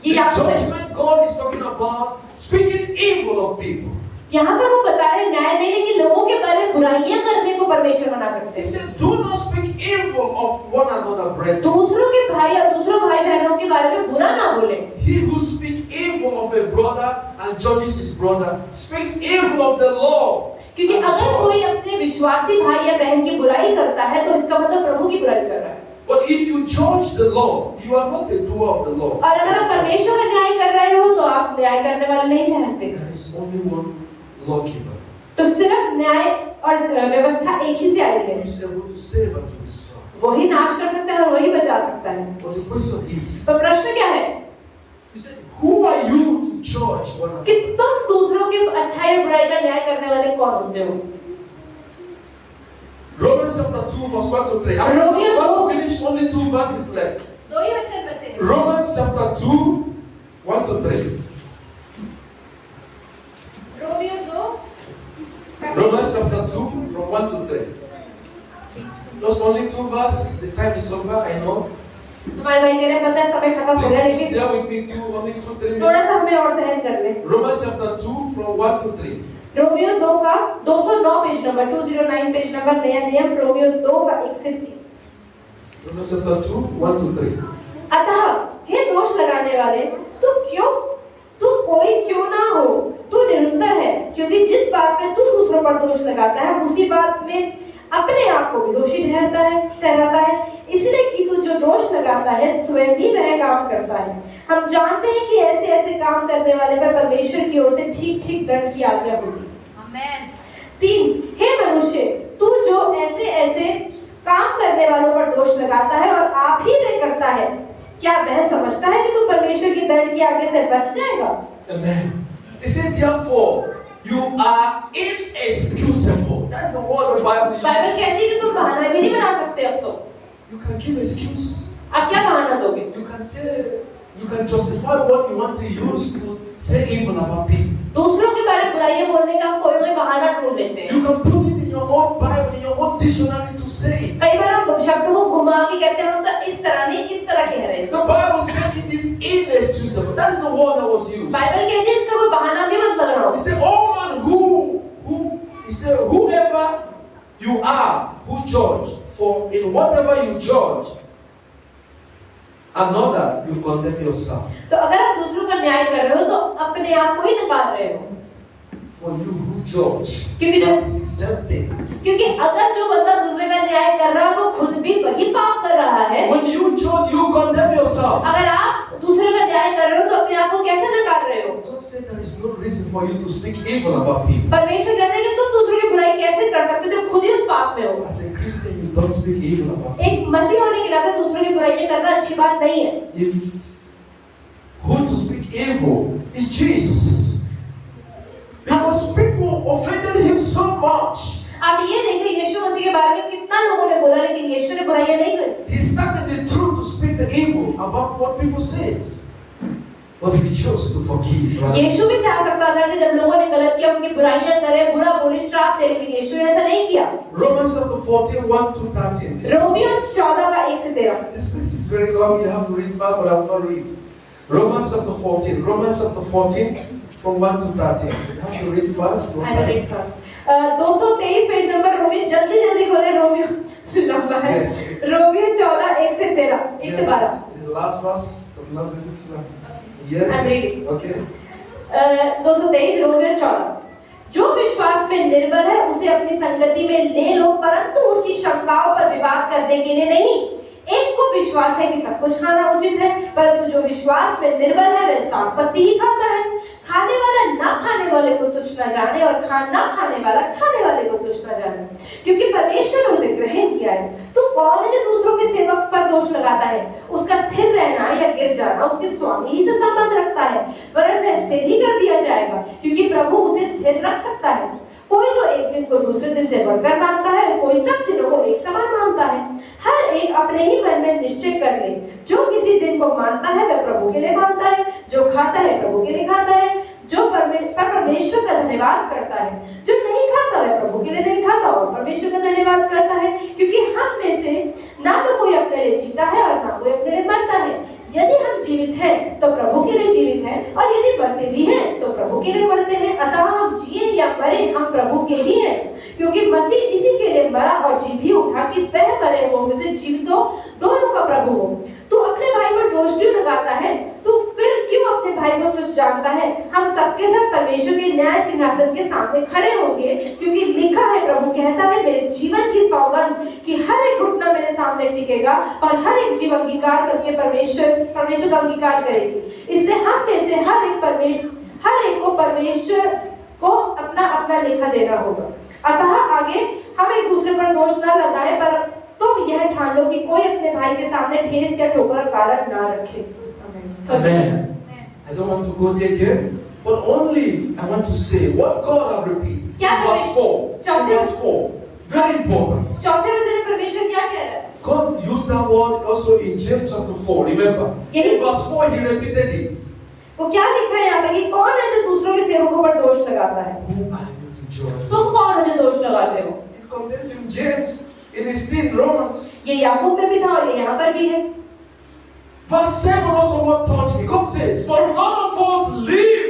ये The आपको judgment God is talking about speaking evil of people. यहाँ पर वो बता रहे हैं न्याय नहीं, लेकिन लोगों के बारे में बुराइयां करने को परमेश्वर मना करते He हैं। said, "Do not speak evil of one another, brethren. दूसरों के भाई और दूसरों भाई बहनों के बारे में बुरा ना बोले। He who speaks evil of a brother and judges his brother speaks evil of the Lord." क्योंकि अगर कोई अपने विश्वासी भाई या बहन की बुराई करता है तो इसका मतलब प्रभु की बुराई कर रहा है। But if you judge the law, you are not the doer of the law. और अगर आप परमेश्वर का न्याय कर रहे हो तो आप न्याय करने वाले नहीं ठहरते। There is only one lawgiver. तो सिर्फ न्याय और व्यवस्था एक ही से आई है। Who is able to save and to destroy. वही नाश कर सकता है और वही बचा सकता है। But the question is, तो प्रश्न क्या है he said, who are you to judge one कि another? तुम दूसरों की अच्छाई और बुराई का न्याय करने वाले कौन होते हो? Romans chapter 2 verse 1 to 3. I'm about to finish, only 2 verses left. दो ही वचन बचे हैं। Romans chapter 2 1 to 3. Romeo 2 Romans chapter 2 from 1 to 3. Just only 2 verses. The time is over, I know. हमारे भाई कह रहे हैं पता है समय खत्म हो गया, Please लेकिन bear with me only 2-3 थोड़ा minutes. सा हमें और सहन कर ले। Romans chapter 2 from 1 to 3. Romeo 2 का 209 पेज नंबर 209 पेज नंबर नया नियम रोमियो 2 का 1 से 3। Romans chapter 2 1 to 3. अतः हे दोष लगाने वाले तू कोई क्यों ना हो, तू निरंतर है, क्योंकि जिस बात में तू दूसरों पर दोष लगाता है उसी बात में अपने आप को भी दोषी ठहराता है। इसलिए कि तू जो दोष लगाता है स्वयं ही वह काम करता है। हम जानते हैं कि ऐसे ऐसे काम करने वाले पर परमेश्वर की ओर से ठीक ठीक दंड की आज्ञा होती है। आमेन। 3 हे मनुष्य, तू जो ऐसे ऐसे काम करने वालों पर दोष लगाता है और आप ही वे करता है, क्या वह समझता है कि तू परमेश्वर की दंड की आज्ञा से बच जाएगा? Amen. He said, therefore, you are inexcusable. That's the word the Bible uses. Bible कहती है कि तुम बहाना भी नहीं बना सकते अब तो। You can give excuse. आप क्या बहाना दोगे? You can say, you can justify what you want to use to say evil about people. दूसरों के बारे में बुराइयां बोलने का हम कोई बहाना ढूंढ लेते हैं। You can put it in your own Bible, in your own dictionary to say it. कई बार हम शब्दों को घुमा के कहते हैं हम तो इस तरह नहीं इस तरह कह रहे हैं। The Bible said it is inexcusable. That is the word that was used. Bible कहती है इसका कोई बहाना भी मत बनाओ। He said, all man he said, whoever you are who judge, for in whatever you judge another, you condemn yourself. तो अगर आप दूसरों का न्याय कर रहे हो तो अपने आप को ही नकार रहे हो। For you who judge, क्योंकि that is the same thing. क्योंकि अगर जो बंदा दूसरे का न्याय कर रहा है वो खुद भी वही पाप कर रहा है। When you judge, you condemn yourself. अगर आप दूसरे का न्याय कर रहे हो तो अपने आप को कैसे नकार रहे हो? God said there is no reason for you to speak evil about people. परमेश्वर कहता है कि तुम दूसरों की बुराई कैसे कर सकते हो जब खुद ही उस पाप में हो। As a Christian, you don't speak evil about people. एक मसीह होने के नाते दूसरों की बुराइयां करना अच्छी बात नहीं है। If who to speak evil is Jesus, because people offended him so much. आप ये देखिए यीशु मसीह के बारे में कितना लोगों ने बोला लेकिन यीशु ने बुराइयां नहीं करी। He started the truth to speak the evil about what people says, but he chose to forgive. Right? यीशु भी चाह सकता था कि जब लोगों ने गलत किया उनकी बुराइयां करे, बुरा बोले, श्राप दे, लेकिन यीशु ने ऐसा नहीं किया। Romans chapter 14 1 to 13. रोमियो 14 का 1 से 13। This place is very long. You have to read fast, but I will not read. Romans chapter 14. Romans chapter 14 from 1 to 13. You have to read fast. I will read fast. 223 page number Romeo जल्दी खोले Romeo लंबा है। Yes. Romeo 14 1 से 13 1 से 12। This is the last verse. But not this one. Yes. I'm reading. Okay. 223 Romeo 14। जो विश्वास में निर्बल है उसे अपनी संगति में ले लो, परंतु उसकी शंकाओं पर विवाद करने के लिए नहीं। एक को विश्वास है कि सब कुछ खाना उचित है, परंतु जो विश्वास में निर्बल है वह साग पत्ती ही खाता है। खाने वाला ना खाने वाले को तुच्छ न जाने और ना खाने वाला खाने वाले को तुच्छ न जाने, क्योंकि परमेश्वर ने उसे ग्रहण किया है। तो कौन है जो दूसरों के सेवक पर दोष लगाता है, उसका स्थिर रहना या गिर जाना उसके स्वामी ही से संबंध रखता है, वरन वह स्थिर ही कर दिया जाएगा, क्योंकि प्रभु उसे स्थिर रख सकता है। कोई तो एक दिन को दूसरे दिन से बढ़कर मानता है, कोई सब दिनों को एक समान मानता है। हर एक अपने ही मन में निश्चय कर ले, जो किसी दिन को मानता है वह प्रभु के लिए मानता है, जो खाता है प्रभु के लिए खाता है, जो परमेश्वर का धन्यवाद करता है, जो नहीं खाता वह प्रभु के लिए नहीं खाता और परमेश्वर का धन्यवाद करता है, क्योंकि हम में से ना तो कोई अपने लिए जीता है और ना कोई अपने लिए मरता है। यदि हम जीवित हैं तो प्रभु के लिए जीवित हैं, और यदि मरते भी हैं तो प्रभु के लिए मरते हैं। अतः हम जिए या मरे हम प्रभु के ही हैं, क्योंकि मसीह इसी के लिए मरा और जी भी उठा कि वह मरे हुओं में से जीवित हो, दोनों का प्रभु हो। तू अपने भाई पर दोष क्यों लगाता है? तू फिर क्यों अपने भाई को तुच्छ जानता है? हम सबके सब परमेश्वर के न्याय सिंहासन के सामने खड़े होंगे, क्योंकि लिखा है, प्रभु कहता है, मेरे जीवन की सौगंध कि हर एक घुटना मेरे सामने टिकेगा और हर एक जीव अंगीकार करके परमेश्वर का अंगीकार करेगी। इसलिए हम में से हर एक को परमेश्वर को अपना अपना लेखा देना होगा। अतः आगे हम एक दूसरे पर दोष न लगाएं, पर तुम यह ठान लो कि कोई अपने भाई के सामने ठेस या ठोकर का कारण ना रखे। Amen. I don't want to go there again, but only I want to say what God have repeated. Verse 4. Verse 4. Very important. चौथे वचन में परमेश्वर क्या कह रहा है? God used that word also in James chapter 4. Remember? In verse 4 he repeated it. वो क्या लिखा है यहाँ पे कि कौन है जो दूसरों के सेवकों पर दोष लगाता है? Who are you to judge? तुम कौन हो जो दोष लगाते हो? It contains in James. It is still in Romans. ये याकूब में भी था और ये यहाँ पर भी है। Verse 7 also what touched me. God says, for none of us live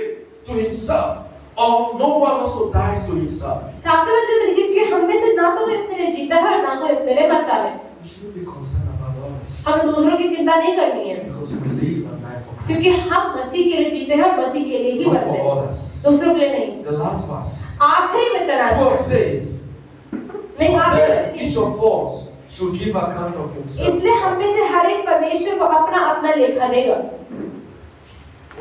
to himself, or no one also dies to himself. सातवें वचन में लिखा कि हम में से ना तो कोई अपने लिए जीता है और ना कोई अपने लिए मरता है। We shouldn't be concerned about others. हमें दूसरों की चिंता नहीं करनी है, Because we live and die for Christ. क्योंकि हम मसीह के लिए जीते हैं और मसीह के लिए ही Not मरते for हैं, others. दूसरों के लिए नहीं। The last verse. आखिरी वचन आता 12 है। says, नहीं, so आखिरी then वचन। each of us should give account of himself. इसलिए हम में से हर एक परमेश्वर को अपना अपना लेखा देगा।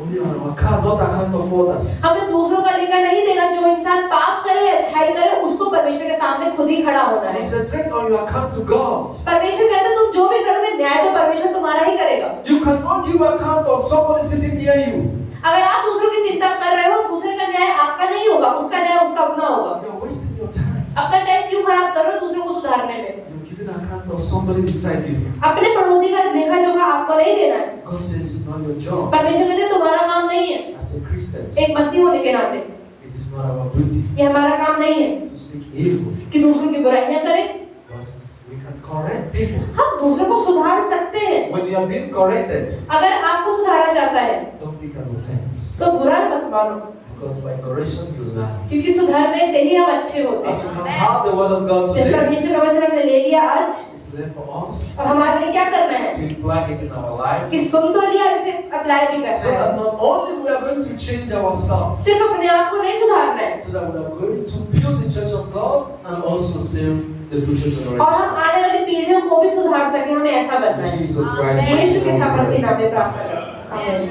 Only on our account, not account of others. हमें दूसरों का लेखा नहीं देगा। जो इंसान पाप करे अच्छाई करे उसको परमेश्वर के सामने खुद ही खड़ा होना है। Concentrate on your account to God. परमेश्वर कहता है तुम जो भी करोगे न्याय तो परमेश्वर तुम्हारा ही करेगा। You cannot give account of somebody sitting near you. अगर आप दूसरों की चिंता कर रहे हो, दूसरे का न्याय आपका नहीं होगा, उसका न्याय उसका अपना होगा। You are wasting your time. अपना टाइम क्यों खराब कर रहे हो दूसरों को सुधारने में? You're giving account of somebody beside you. अपने पड़ोसी का लेखा जोखा आपको नहीं देना है। God says it's not your job. परमेश्वर कहते हैं तुम्हारा काम नहीं है। As a Christians, एक मसीह होने के नाते it is not our duty ये हमारा काम नहीं है to speak evil. कि दूसरों की बुराइयां करें। But we can correct people. हम दूसरों को सुधार सकते हैं। When you are being corrected, अगर आपको सुधारा जाता है don't take an offense. तो बुरा मत मानो, Because by correction you learn. क्योंकि सुधारने से ही हम अच्छे होते As we हैं। have heard the word of God जब today, परमेश्वर का वचन हमने ले लिया आज, it's left for us और हमारे लिए क्या करना है to apply it in our life, कि सुन तो लिया, इसे अप्लाई भी so करना है। that not only we are going to change ourselves, सिर्फ अपने आप को नहीं सुधारना है, so that we are going to build the church of God and also save the future और generation. हम आने वाली पीढ़ियों को भी सुधार सके। हमें ऐसा बनना है। Jesus Christ. यीशु के सामर्थ्य नाम में प्रार्थना करते हैं। आमीन।